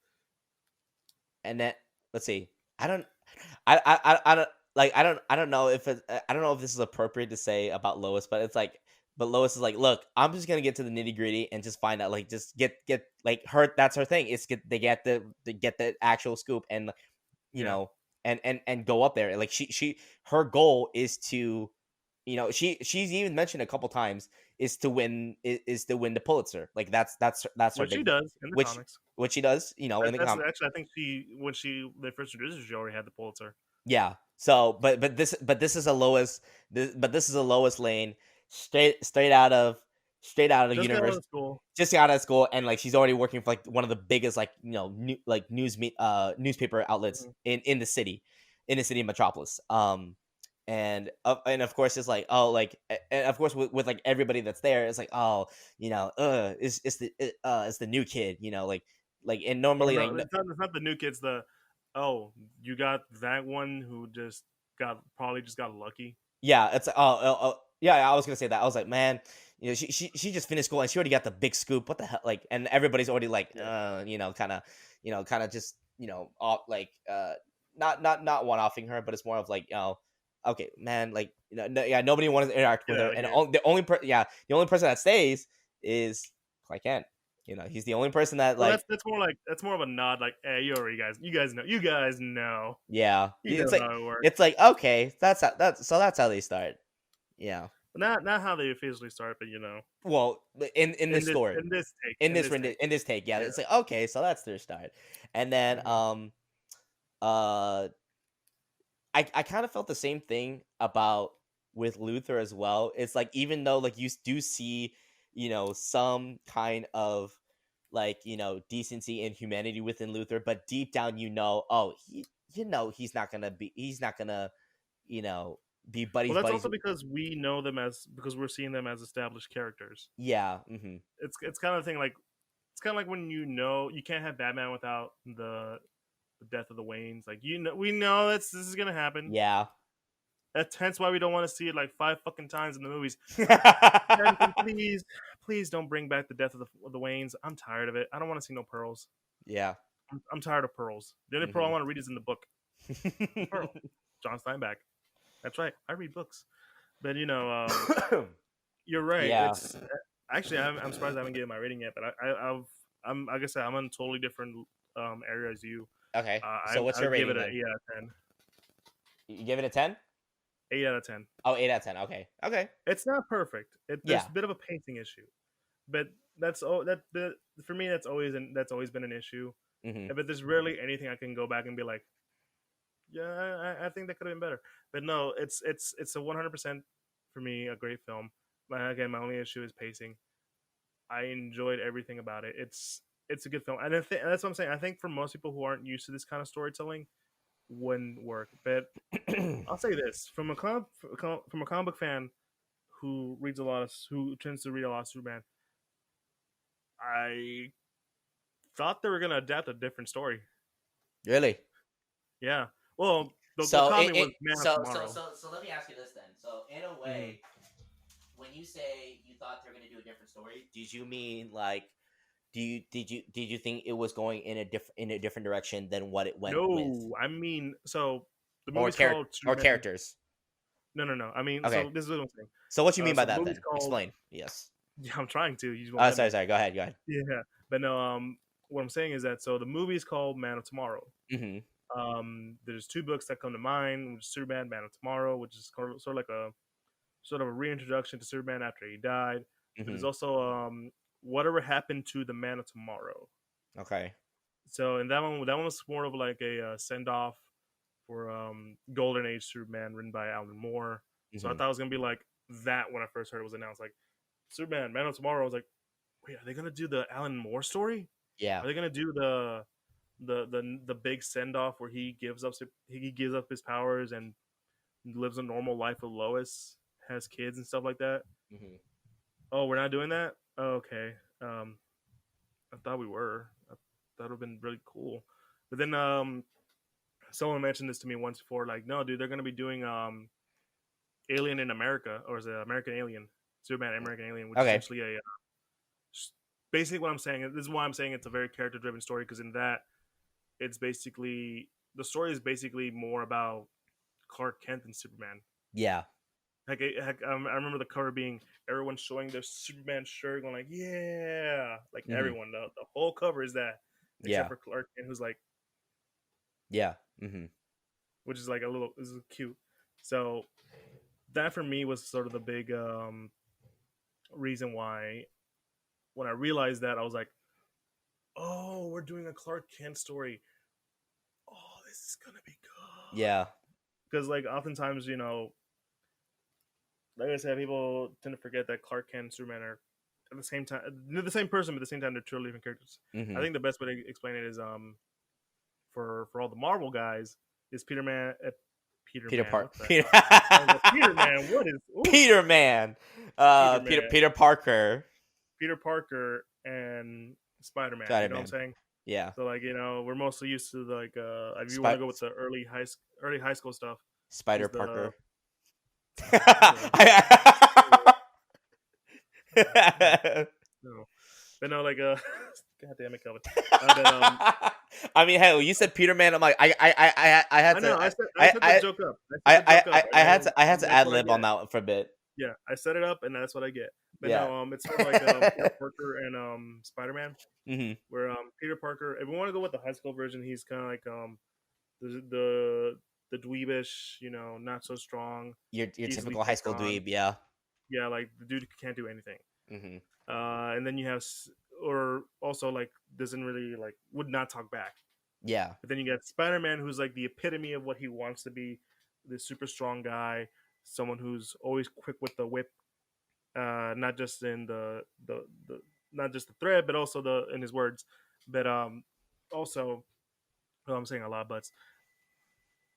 And then let's see. I don't. I don't like. I don't know if I don't know if this is appropriate to say about Lois, but it's like. But Lois is like, look, I'm just gonna get to the nitty gritty and just find out, like, just get like her. That's her thing. It's get they get the actual scoop and you Yeah. know and go up there. Like her goal is to she's even mentioned a couple times is to win the Pulitzer. Like that's her What she big thing, does in the which comics. she does, in the That's comic. actually, I think when they first introduced her, she already had the Pulitzer. Yeah. So, but this is a this is a Lois Lane straight out of Just got out universe. of school. Just got out of school and like she's already working for like one of the biggest like newspaper outlets Mhm. in the city, of Metropolis. And of course it's like, oh, like, and of course with like everybody that's there, it's like, oh, it's the new kid, and Or normally no, like it's not the new kids. Oh, you got that one who just probably just got lucky. yeah, it's yeah, I was gonna say that. I was like, man, she just finished school and she already got the big scoop. What the hell? Like, and everybody's already like, Yeah. kind of just off, like not one offing her, but it's more of like, okay, man, like, yeah, nobody wants to interact Get with her, out of and here. the only person that stays is Clark Kent. He's the only person that Well, like, that's more of a nod. Like, hey, you guys know, yeah, you it's know like how it works. it's like okay, that's how they start. Yeah. Not how they officially start, but Well, in this story, in this take, yeah, yeah. it's like okay, so that's their start, and then Mhm. uh, I kind of felt the same thing about with Luther as well. It's like even though like you do see some kind of like decency and humanity within Luther, but deep down oh he's not gonna you know be Well, buddies that's buddies. also because we're seeing them as established characters. Yeah. Mm-hmm. It's kind of thing like it's kind of like when you can't have Batman without the death of the Waynes. Like we know this is gonna happen. Yeah. That's hence why we don't want to see it like 5 fucking times in the movies. And please don't bring back the death of the Waynes. I'm tired of it. I don't want to see no pearls. Yeah. I'm tired of pearls. The only pearl I Mm-hmm. want to read is in the book. Pearl, John Steinbeck. That's right. I read books. But you're right. Yeah. It's actually I'm surprised I haven't given my rating yet. But I'm like I said, I'm on totally different area as you. Okay. I So what's I your give rating it an then? 8 out of 10. You give it a 10? 8 out of 10. Oh, 8 out of 10. Okay. Okay. It's not perfect. There's Yeah. a bit of a pacing issue, but for me that's always been an issue. Mm-hmm. But there's rarely anything I can go back and be like, yeah, I think that could have been better. But no, it's a 100% for me a great film. Again, my only issue is pacing. I enjoyed everything about it. It's a good film, and that's what I'm saying. I think for most people who aren't used to this kind of storytelling, wouldn't work. But I'll say this from a comic book fan who tends to read a lot of Superman. I thought they were gonna adapt a different story. Really? Yeah. Well, the So comic was Man of Tomorrow. so let me ask you this then. So in a Mhm. way, when you say you thought they were gonna do a different story, did you mean like did you think it was going in a different direction than what it went with? No, I mean, so the Or movie's called Superman. characters? No, no, no. I mean, Okay. so this is what I'm saying. So what you mean by So the that movie's then? called. Explain. Yes. Yeah, I'm trying to. You just won't let Sorry, me. sorry. Go ahead. Go ahead. Yeah, but no. What I'm saying is that the movie's called Man of Tomorrow. Mm-hmm. There's two books that come to mind, which is Superman, Man of Tomorrow, which is sort of like a reintroduction to Superman after he died. but there's Hmm. also whatever happened to the Man of Tomorrow. Okay. So in that one was more of like a send off for Golden Age Superman, written by Alan Moore. So I Hmm. thought it was gonna be like that when I first heard it was announced. Like Superman, Man of Tomorrow. I was like, wait, are they gonna do the Alan Moore story? Yeah. Are they gonna do the big send off where he gives up his powers and lives a normal life with Lois, has kids and stuff like that? Hmm. Oh, we're not doing that. Oh, okay. I thought we were. That would have been really cool. But then someone mentioned this to me once before. Like, no, dude, they're gonna be doing Alien in America, or is it American Alien? Superman American Alien, which is Okay. essentially a basically what I'm saying. This is why I'm saying it's a very character driven story because in that it's basically the story is basically more about Clark Kent and Superman. Yeah. I remember the cover being everyone showing their Superman shirt, going like, "Yeah!" Like Hmm. everyone. The whole cover is that, except Yeah. for Clark Kent, who's like, Yeah. Hmm. which is like a little is cute. So that for me was sort of the big reason why when I realized that I was like, "Oh, we're doing a Clark Kent story. Oh, this is gonna be good." Yeah. Because like oftentimes, like I said, people tend to forget that Clark Kent and Superman are at the same time they're the same person, but at the same time they're totally different characters. I Hmm. think the best way to explain it is for all the Marvel guys is Peter Peter Man. Park. What the Peter. hell? I was like Peter Man. What is oof Peter Man. Peter Peter. Man? Peter Parker. Peter Parker and Spider Man. You Spider know what I'm Man. saying? Yeah. So like we're mostly used to like if you want to Spy- go with the early high school stuff Spider is the Parker. ew, ew, no no but no like god damn it Kelvin but I mean, hell, you said Peter Man. I'm like, I had I know to, I set the joke up I had to, and that's ad what I lib on get. that one for a bit. Yeah, I set it up and that's what I get. But Yeah. no, it's sort of like Peter Parker and Spider Man, Hmm. where Peter Parker. If we want to go with the high school version, he's kind of like the dweebish, not so strong, Your easily typical high picked school on. dweeb. Yeah. Yeah, like the dude can't do anything. Hmm. And then you have, or also like doesn't really like would not talk back. Yeah. But then you got Spider Man, who's like the epitome of what he wants to be, this super strong guy, someone who's always quick with the whip, not just in the not just the thread, but also the in his words. But also, well, I'm saying a lot, but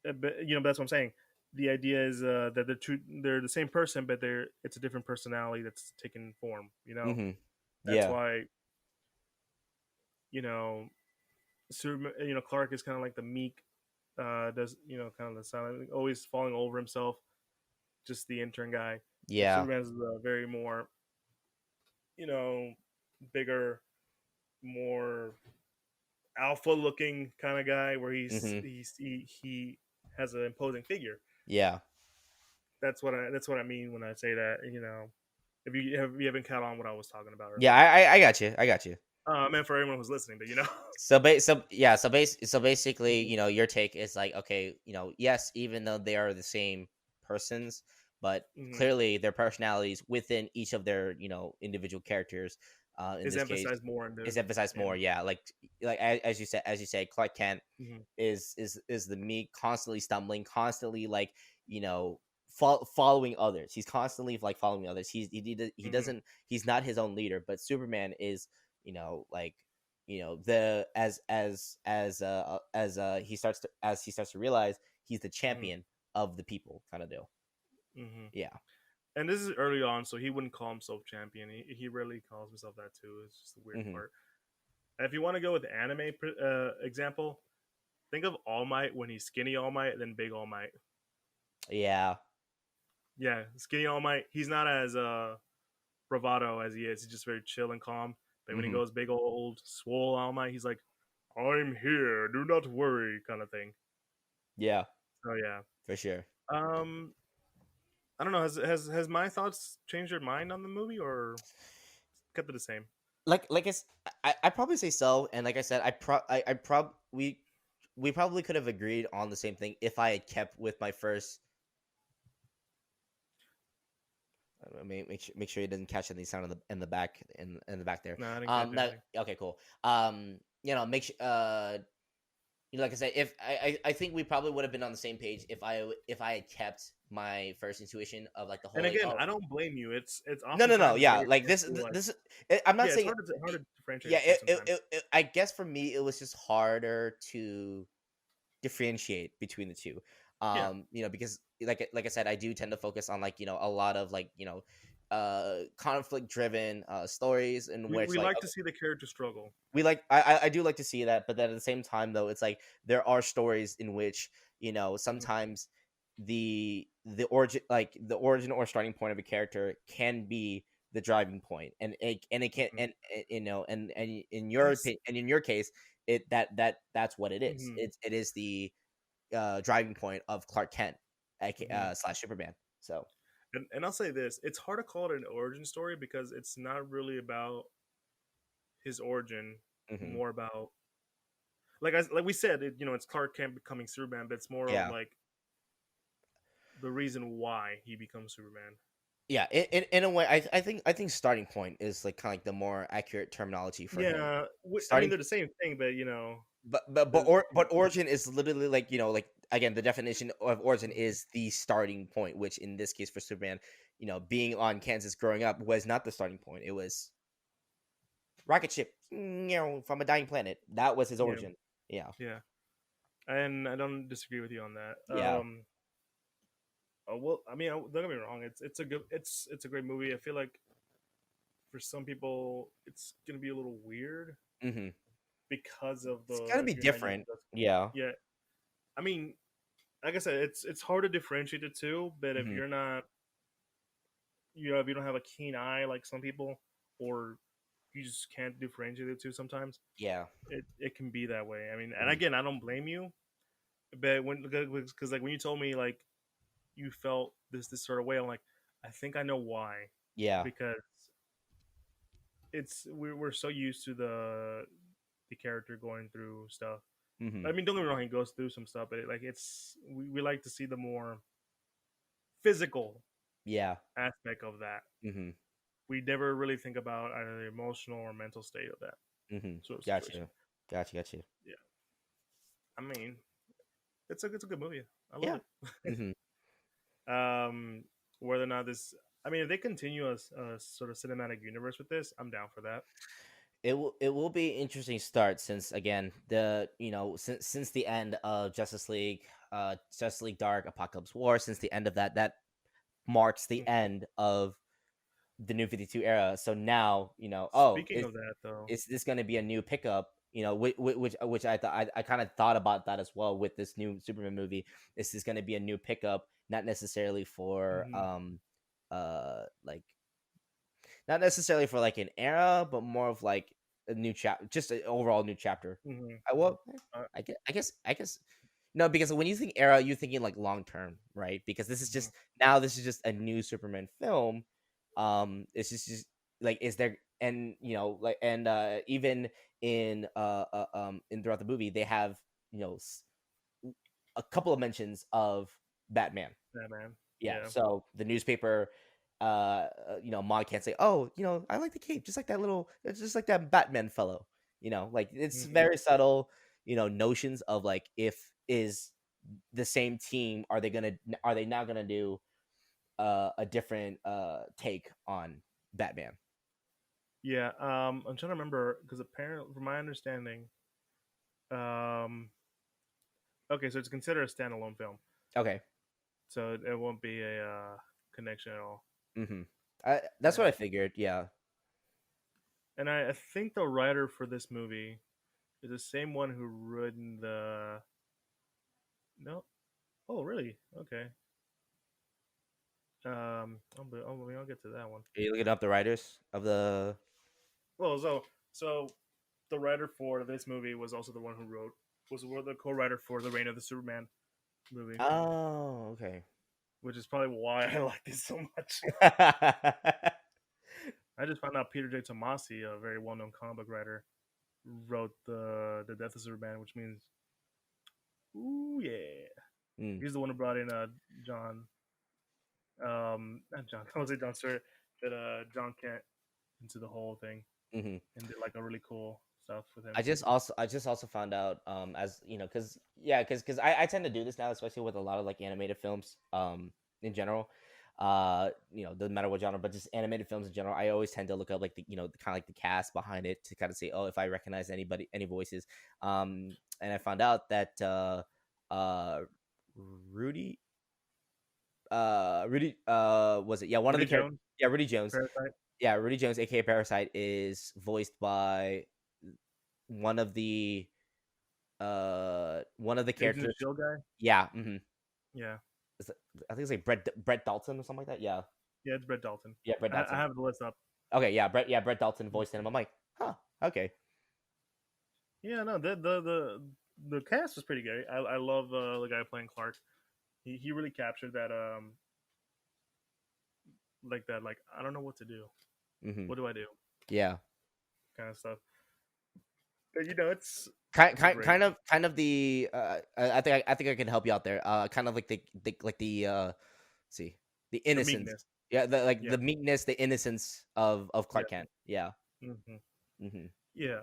that's what I'm saying. The idea is that they're the same person, but it's a different personality that's taken form. Hmm. That's Yeah. why you know Superman, Clark is kind of like the meek, does kind of the silent, always falling over himself, just the intern guy. But Yeah. Superman is a very more, you know, bigger, more alpha looking kind of guy, where Hmm. he has an imposing figure. Yeah. That's what I mean when I say that. If you haven't caught on what I was talking about Yeah. earlier. I got you. I got you. I meant for everyone who's listening, but So basically, Mhm, your take is like, okay, yes, even though they are the same persons, but mhm. clearly their personalities within each of their, individual characters, in Is this case, emphasized more in is emphasized more. in Yeah, like as you said, Clark Kent mhm, is the me constantly stumbling, constantly like, following others. He's constantly like following others. He mhm, doesn't, he's not his own leader, but Superman is, like, the as he starts to realize he's the mhm, champion of the people, kind of deal. mhm. Yeah. And this is early on, so he wouldn't call himself champion. He rarely calls himself that too. It's just the weird Hmm. part. And if you want to go with the anime example, think of All Might when he's skinny All Might, then big All Might. Yeah. Yeah, skinny All Might. He's not as bravado as he is. He's just very chill and calm. But when he Hmm. goes big old swole All Might, he's like, "I'm here. Do not worry," kind of thing. Yeah, So yeah. for sure. Um, I don't know. Has my thoughts changed your mind on the movie or kept it the same? I probably say so, and like I said, I prob we probably could have agreed on the same thing if I had kept with my first. Make sure he doesn't catch any sound in the back in the back there. No, I didn't catch No, anything. okay, cool. Make sure like I said, if I think we probably would have been on the same page if I had kept my first intuition of like the whole And like again, oh I don't blame you. It's no oftentimes it's yeah very like hard to like. I'm not Yeah, it's saying hard to differentiate yeah the two sometimes. I guess for me it was just harder to differentiate between the two. Yeah, Because like I said, I do tend to focus on like a lot of like conflict driven stories in which we like like to see the character struggle. we like I do like to see that, but then at the same time though it's like there are stories in which Mhm, sometimes the origin or starting point of a character can be the driving point, and it can mhm. and in And your it's and in your case that's what it is. mhm, It is the driving point of Clark Kent, mhm. slash Superman. So And I'll say this: it's hard to call it an origin story because it's not really about his origin, hmm more about like we said, it's Clark Kent becoming Superman, but it's more of yeah. like the reason why he becomes Superman. Yeah, in a way, I think starting point is like kind of like the more accurate terminology for him. Yeah, I mean Starting, they're the same thing, but there's but origin is literally like like again the definition of origin Mhm. is the starting point, which in this case for Superman, being on Kansas growing up was not the starting point. It was rocket ship, from a dying planet. That was his Yeah, origin. Yeah, yeah, and I don't disagree with you on that. yeah, Well, I mean, don't get me wrong. It's a good it's a great movie. I feel like for some people it's gonna be a little weird hmm because of it's gonna if be you're not used different. to this. Yeah, Yeah, I mean, like I said, it's hard to differentiate the two. But if hmm you're not, if you don't have a keen eye like some people, or you just can't differentiate the two, sometimes yeah, it can be that way. I mean, and hmm again, I don't blame you. But because like when you told me like you felt this sort of way, I'm like, I think I know why. yeah, Because we're so used to the character going through stuff. hmm I mean, don't get me wrong, he goes through some stuff, but like we like to see the more physical yeah, aspect of that. hmm We never really think about either the emotional or mental state of that sort of situation. Gotcha, gotcha. Yeah, I mean, it's a good movie. I love Yeah. it. hmm Whether or not this, I mean, if they continue a sort of cinematic universe with this, I'm down for that. It will be an interesting start since again the since the end of Justice League Dark Apocalypse War, since the end of that marks the Mhm. end of the New 52 era. So now Speaking of that, though, is this going to be a new pickup? Which I thought I kind of thought about that as well with this new Superman movie. Is this going to be a new pickup? Not necessarily for hmm like not necessarily for like an era, but more of like a new chapter, just an overall new chapter. hmm Well, uh, I guess no, because when you think era, you're thinking like long term, right? Because mhm. this is just a new Superman film. It's just like is there and like and even in throughout the movie they have a couple of mentions of Batman. Yeah, man. Yeah, Yeah. so the newspaper Mog can't say, oh, I like the cape, just like that little, it's just like that Batman fellow, like it's hmm very subtle, notions of like if is the same team, are they now gonna do a different take on Batman. Yeah. I'm trying to remember because apparently, from my understanding, um, okay, so it's considered a standalone film, Okay. so it won't be a connection at all. Mm-hmm. That's what I And figured. Yeah. I think the writer for this movie is the same one who written the no. Oh, really? Okay. I'll get to that one. Are you looking up the writers of the? Well, so the writer for this movie was also the one who was the co-writer for the Reign of the Superman movie, Oh, okay. which is probably why I like this so much. I just found out Peter J. Tomasi, a very well-known comic book writer, wrote the Death of Superman, which means, ooh yeah, Mm. he's the one who brought in John. not John. I was say John Stewart, but John Kent into the whole thing Hmm. and did like a really cool stuff with him. I just also found out as because yeah, because I tend to do this now, especially with a lot of like animated films in general. Doesn't matter what genre, but just animated films in general. I always tend to look up like the kind of like the cast behind it to kind of say, oh, if I recognize anybody, any voices. And I found out that uh Rudy Rudy was it, yeah, one of Rudy the characters, Jones, yeah, Rudy Jones, Parasite, yeah, Rudy Jones, aka Parasite, is voiced by one of the one of the Agent of characters. Shield guy. Yeah, mm-hmm. Yeah, I think it's like Brett Dalton or something like that. Yeah, yeah, it's Brett Dalton. yeah, Brett I Dalton. have the list up. Okay, yeah, Brett Dalton voiced him. I'm like, huh, okay. Yeah, no, the cast was pretty good. I love the guy playing Clark. He really captured that like that like I don't know what to do. Mm-hmm. What do I do? Yeah, Kind of stuff. But you know, kind, it's kind, great. kind of the. I think I can help you out there. Kind of like let's see, the The innocence. meekness. Yeah, Yeah, the meekness, the innocence of yeah, Clark Kent. Yeah. hmm Mm-hmm. yeah.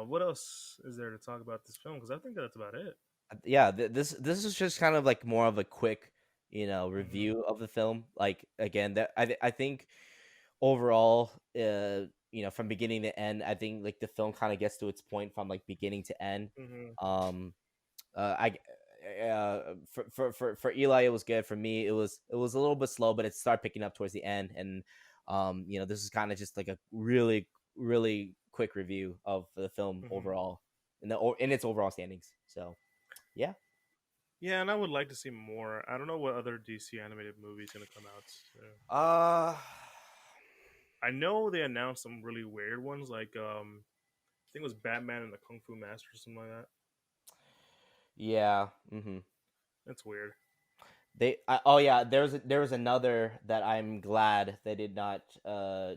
What else is there to talk about this film? Because I think that's about it. Yeah, this is just kind of like more of a quick Hmm review of the film. Like again, that I think overall, from beginning to end, I think like the film kind of gets to its point from like beginning to end. hmm um I for Eli it was good. For me it was a little bit slow, but it started picking up towards the end. And this is kind of just like a really really quick review of the film hmm overall in its overall standings. So yeah. Yeah, and I would like to see more. I don't know what other DC animated movies gonna come out. So. uh I know they announced some really weird ones, like I think it was Batman and the Kung Fu Master or something like that. yeah. Hmm. That's weird. Oh yeah, there was another that I'm glad they did not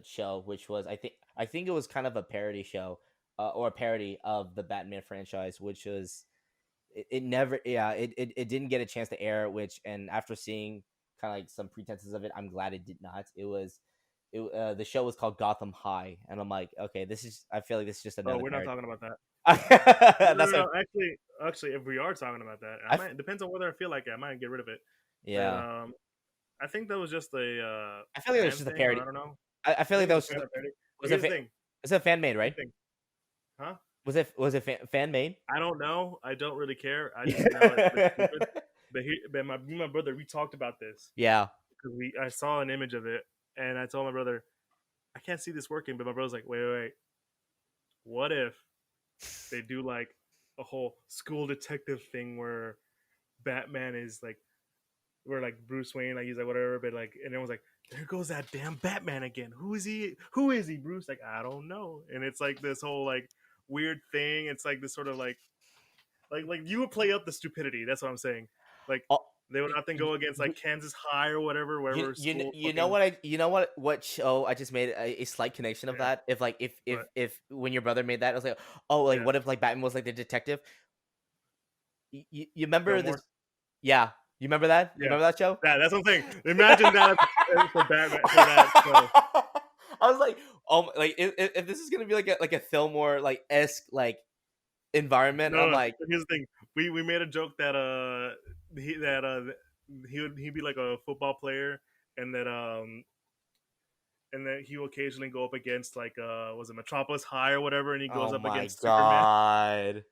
show, which was I think it was kind of a parody show, or a parody of the Batman franchise, which was it never, yeah, it didn't get a chance to air. Which, and after seeing kind of like some pretenses of it, I'm glad it did not. The show was called Gotham High, and I'm like, okay, I feel like this is just Oh, another we're not parody. talking about that. No, no, That's no, what no. Actually, if we are talking about that, I I might. Depends on whether I feel like it. I might get rid of it. But yeah, I think that was just a I feel like it was fan just a thing, or I parody. don't know. I I feel like think that it was was a fan parody. But was a here's the fa- thing. was a fan made, Here's right? the thing. Huh? Was it fan made? I don't know. I don't really care. I just know it looks stupid. But my brother, we talked about this Yeah. because I saw an image of it, and I told my brother, I can't see this working. But my brother's like, wait. What if they do like a whole school detective thing where Batman is like, where like Bruce Wayne, like he's like whatever, but like, and everyone's like, there goes that damn Batman again. Who is he? Who is he, Bruce? Like, I don't know. And it's like this whole like weird thing. It's like this sort of like you would play up the stupidity. That's what I'm saying. Like Oh, they would often go against like Kansas High or whatever, wherever school you know fucking what what show I just made a slight connection of yeah, that. If like but if when your brother made that, I was like, oh, like yeah, what if like Batman was like the detective? You remember this? Fillmore, Yeah, you remember that? You yeah, remember that show? that's what I'm saying. Imagine that for Batman for that show. I was like, oh, like if this is gonna be like a Fillmore like esque like environment, No, I'm no. like, Here's the thing. We made a joke that he'd be like a football player, and that he will occasionally go up against like was it Metropolis High or whatever, and he goes oh up my against Superman, god.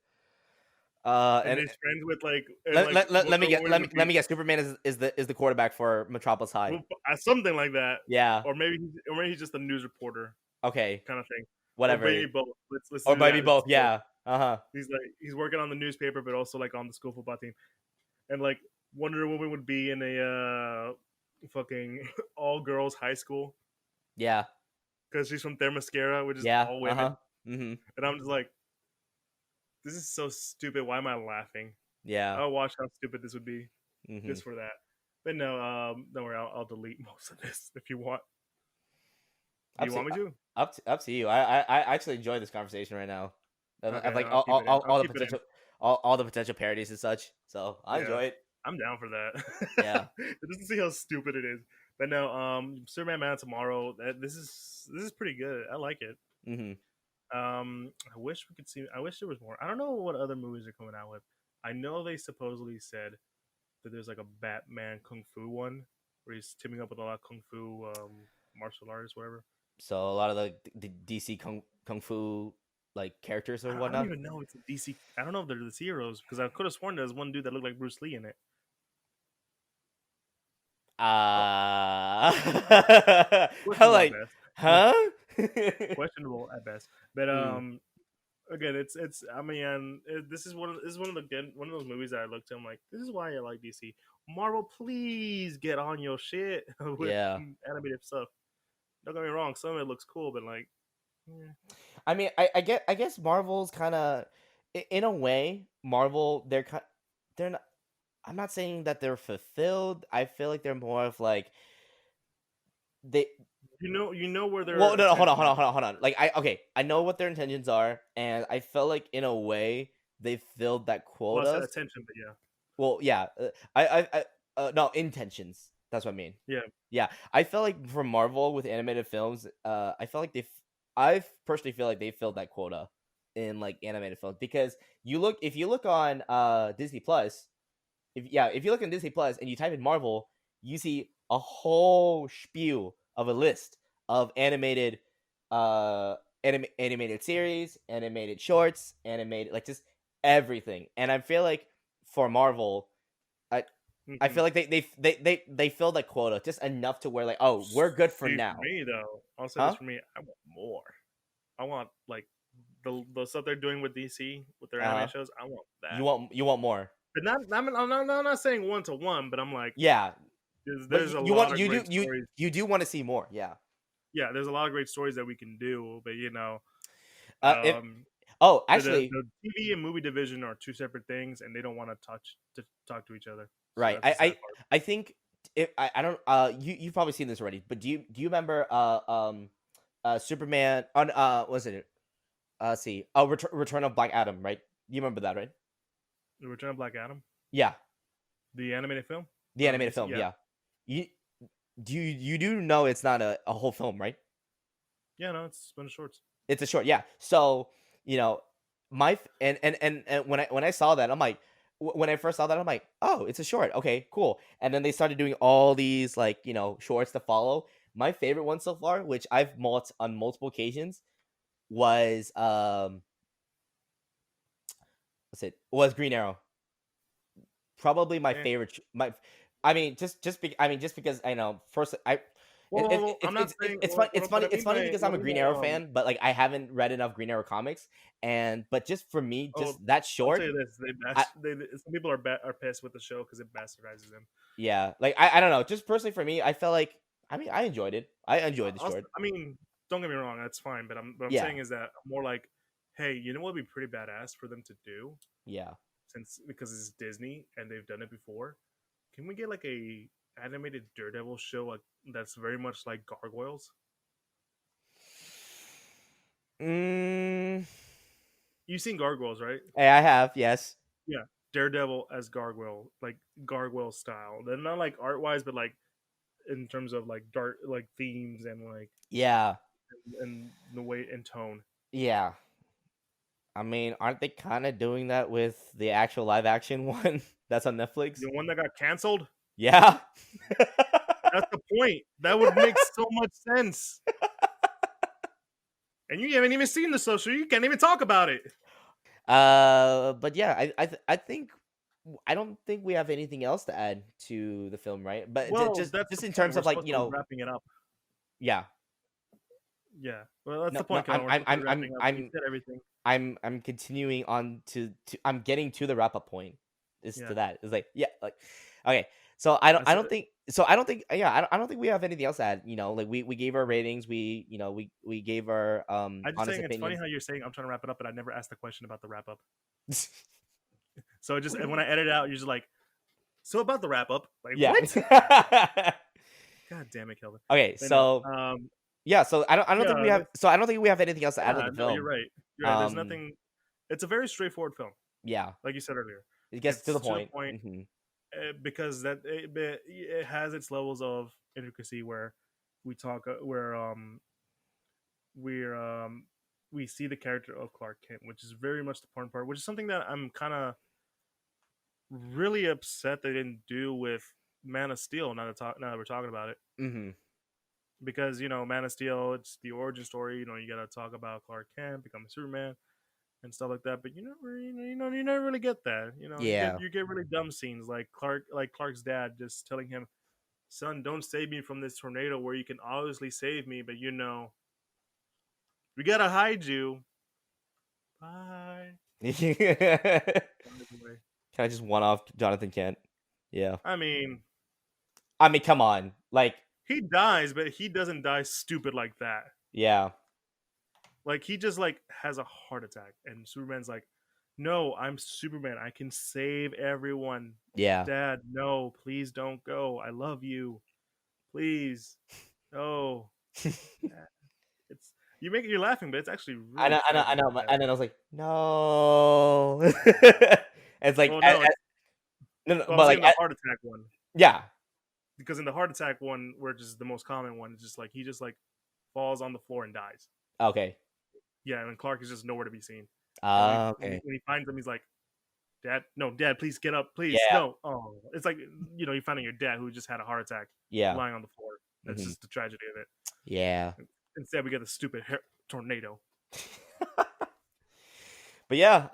and And he's friends with like and let, like let, let, what let me they're get always let me would let be me guess. Superman is the quarterback for Metropolis High. something like that, Yeah. or maybe he's just a news reporter Okay. kind of thing, or Whatever. maybe both. Let's Or do maybe that. Let's both. do both. Yeah. Uh huh. He's like he's working on the newspaper, but also like on the school football team, and like Wonder Woman would be in a fucking all girls high school Yeah. because she's from Themyscira, which is Yeah. all Uh huh. women, Mm-hmm. and I'm just like, this is so stupid. Why am I laughing? Yeah. I'll watch how stupid this would be Mm-hmm. just for that. But no, don't worry, I'll delete most of this if you want. Do Up you to want me to? up to you. I actually enjoy this conversation right now. Of Okay, like I'll keep it in. I'll all the keep it in. potential all the potential parodies and such. So I Yeah, enjoy it. I'm down for that. Yeah. Just to see how stupid it is. But no, Superman Man of Tomorrow. This is pretty good. I like it. Hmm. I wish we could see. I wish there was more. I don't know what other movies are coming out with. I know they supposedly said that there's like a Batman Kung Fu one where he's teaming up with a lot of Kung Fu martial artists, whatever. So a lot of the DC kung fu like characters or I don't whatnot. even know it's a DC. I don't know if they're the heroes because I could have sworn there's one dude that looked like Bruce Lee in it. Oh, I'm questionable at like, best. huh? Questionable at best. But Mm, again, it's. I mean, this is one of the one of those movies that I looked at. I'm like, this is why I like DC. Marvel, please get on your shit with yeah. animated stuff. Don't get me wrong, some of it looks cool, but like, yeah. I mean, I guess Marvel's kind of, in a way, Marvel they're not. I'm not saying that they're fulfilled. I feel like they're more of like they. You know where their Well, no, hold on, attention hold on, is. hold on, hold on. Like I know what their intentions are, and I felt like in a way they filled that Well, I said quota. attention, but yeah, Well, yeah, no intentions. That's what I mean. yeah. Yeah, I felt like for Marvel with animated films, I felt like I personally feel like they filled that quota in like animated films because if you look on Disney Plus, if you look on Disney Plus and you type in Marvel, you see a whole spew of a list of animated series, animated shorts, animated like just everything, and I feel like for Marvel I Hmm. feel like they filled that quota just enough to where like, oh, we're good for See, for now, me though, I'll say this huh? for me. I want more. I want like the stuff they're doing with DC with their Uh anime huh. shows. I want You that. want more, But I'm not saying one to one, but I'm like, yeah. But there's a lot of great stories. you do want to see more, yeah. Yeah, there's a lot of great stories that we can do, but If um, oh, actually, the TV and movie division are two separate things, and they don't want to talk to each other. So right, that's the sad part. I think if I don't you've probably seen this already, but do you remember Superman on what was it let's see, oh, Return of Black Adam, right? You remember that, right? The Return of Black Adam, Yeah, the animated film the from animated DC. film, Yeah, yeah. You you do know it's not a whole film, right? yeah, no, it's been shorts. It's a short, yeah. So you know, and when I saw that, I'm like, when I first saw that, I'm like, oh, it's a short. Okay, cool. And then they started doing all these like shorts to follow. My favorite one so far, which I've on multiple occasions, was what's it? Was Green Arrow. Probably my Eh. favorite. I mean, just because I know first I'm not saying. it's fun What I it's mean funny by because I'm a Green Arrow fan, but like I haven't read enough Green Arrow comics, and but just for me, oh, just that I'll tell short, you this: I some people are pissed with the show because it bastardizes them. yeah, like I don't know, just personally for me, I felt like I mean I enjoyed it. I enjoyed the short. I mean, don't get me wrong, that's fine. But what I'm Yeah, saying is that more like, hey, you know what would be pretty badass for them to do yeah. since because it's Disney and they've done it before. Can we get like a animated Daredevil show like that's very much like Gargoyles? Mm, You've seen Gargoyles, right? I have, yes. Yeah, Daredevil as Gargoyle, like Gargoyle style. They're not like art wise, but like in terms of like dark like themes and like Yeah, and the way and tone. yeah. I mean, aren't they kind of doing that with the actual live action one that's on Netflix? The one that got canceled. Yeah. That's the point. That would make so much sense. And you haven't even seen the social. You can't even talk about it. But yeah, I think I don't think we have anything else to add to the film, right? But Well, that's the just in point. terms We're of like supposed to be wrapping it up. yeah. Yeah. Well, that's No, the no, point, Kellen. We're supposed to be wrapping up. You said everything. I'm continuing on to I'm getting to the wrap up point. Is Yeah. to that. It's like yeah, like okay. So I said, I don't think yeah, I don't think we have anything else to add. Like we gave our ratings, we gave our I'm just honest saying it's funny opinions. how you're saying I'm trying to wrap it up, but I never asked the question about the wrap up. So just and when I edit it out, you're just like, so about the wrap up. Like Yeah. what? God damn it, Kelvin. Okay, But no. so yeah, so I don't think we Yeah, have so I don't think we have anything else to add to yeah, the no, you're film. right. You're right. There's Um nothing. It's a very straightforward film, yeah, like you said earlier. it gets to It's the to the point. point. Hmm. because it has its levels of intricacy where we talk where we're we see the character of Clark Kent, which is very much the important part, which is something that I'm kind of really upset they didn't do with Man of Steel. Now that we're talking about it, Mm-hmm. because Man of Steel, it's the origin story. You got to talk about Clark Kent becoming Superman and stuff like that. But you never really get that. Yeah. You get really dumb scenes like Clark's dad just telling him, "Son, don't save me from this tornado where you can obviously save me, but we gotta hide you." Bye. Kind Anyway, of just one off Jonathan Kent. Yeah. I mean, I mean, come on. Like, he dies, but he doesn't die stupid like that. yeah. Like he just like has a heart attack, and Superman's like, "No, I'm Superman. I can save everyone." Yeah. Dad, no, please don't go. I love you. Please, no. It's you're laughing, but it's actually I really know, I know, I tragic. know. Man. And then I was like, no. It's like, Well, no, it's no, no, well, I'm but like, saying the heart attack one, yeah. because in the heart attack one, which is the most common one, it's just like he just like falls on the floor and dies. Okay. Yeah, and Clark is just nowhere to be seen. And when Okay. when he finds him, he's like, "Dad, no, Dad, please get up, please, Yeah. no." Oh, it's like you finding your dad who just had a heart attack Yeah. lying on the floor. That's Hmm. just the tragedy of it. Yeah. Instead, we get the stupid tornado. But yeah,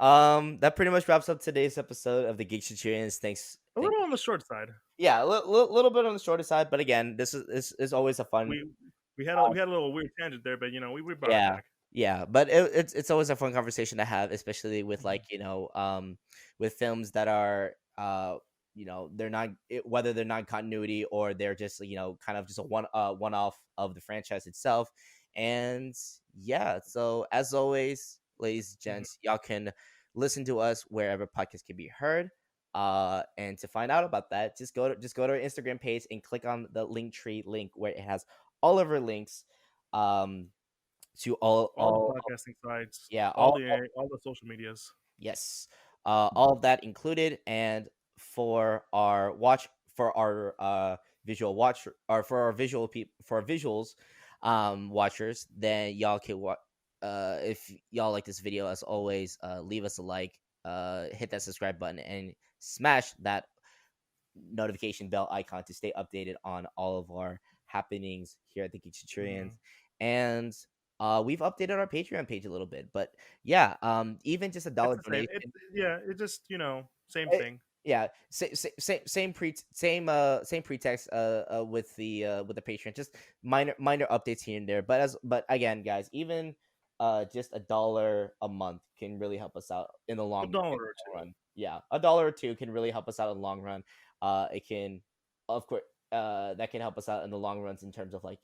that pretty much wraps up today's episode of the Geek Centurions. Thanks. A little on the short side. Yeah, a little bit on the shorter side, but again, this is always a fun. We we had a little weird tangent there, but we brought it Yeah, back. yeah, but it's always a fun conversation to have, especially with like with films that are they're not whether they're non continuity or they're just kind of just a one off of the franchise itself, and yeah. So as always, ladies and Mhm. gents, y'all can listen to us wherever podcasts can be heard. And to find out about that, just go to our Instagram page and click on the link tree link where it has all of our links. Um, to All the podcasting sites, yeah all the social medias. yes, all of that included. And for our watch for our visual watch or for our for our visuals watchers, then y'all can if y'all like this video, as always, leave us a like, hit that subscribe button, and smash that notification bell icon to stay updated on all of our happenings here at the Geek Centurions. Mhm. And we've updated our Patreon page a little bit, but yeah, even just a It's dollar the same. donation. It just same eh, thing. yeah, same pretext with the Patreon, just minor updates here and there. But again, guys, even just a dollar a month can really help us out in the A long dollar or two. run. Yeah, a dollar or two can really help us out in the long run. It can, of course, that can help us out in the long runs in terms of like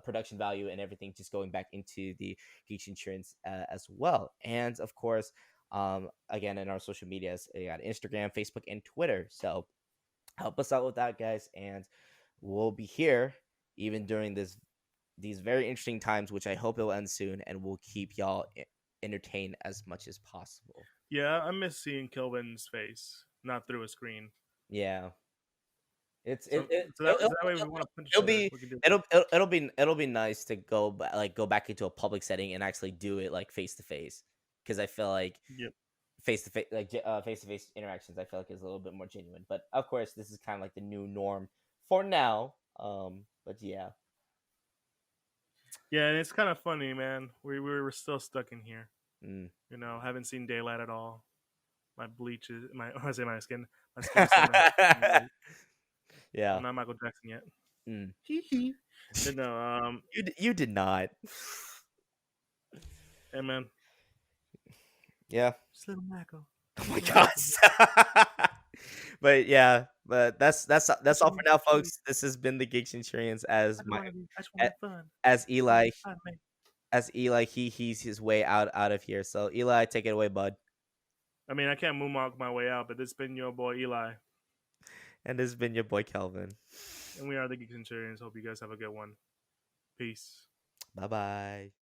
production value and everything, just going back into the Geek Insurance as well. And of course, again, in our social medias, we got Instagram, Facebook, and Twitter. So help us out with that, guys, and we'll be here even during these very interesting times, which I hope it will end soon, and we'll keep y'all entertained as much as possible. Yeah, I miss seeing Kelvin's face, not through a screen. Yeah, it's So it, it so that way, if we want to punch each it'll other, be we can do it. it'll be nice to go back into a public setting and actually do it like face to face, because I feel like Yep. face to face interactions, I feel like is a little bit more genuine. But of course, this is kind of like the new norm for now. But yeah. Yeah, and it's kind of funny, man. We were still stuck in here. Mm. Haven't seen daylight at all. My bleach is my I say my skin is starting to hurt. I'm Yeah. not Michael Jackson yet. Mm. Hee hee. But no, You did not. hey man, Yeah. just little Michael, Oh my little god. Michael. But yeah, but I that's just all want for to now, be free. folks. This has been the Geek Centurions as I don't my want to be. I just want to a- have fun. as I just want to Eli be fun, man. he's his way out of here. So Eli, take it away, bud. I mean, I can't moonwalk my way out, but this has been your boy Eli, And this has been your boy Kelvin. and we are the Geek Centurions. Hope you guys have a good one. Peace. Bye bye.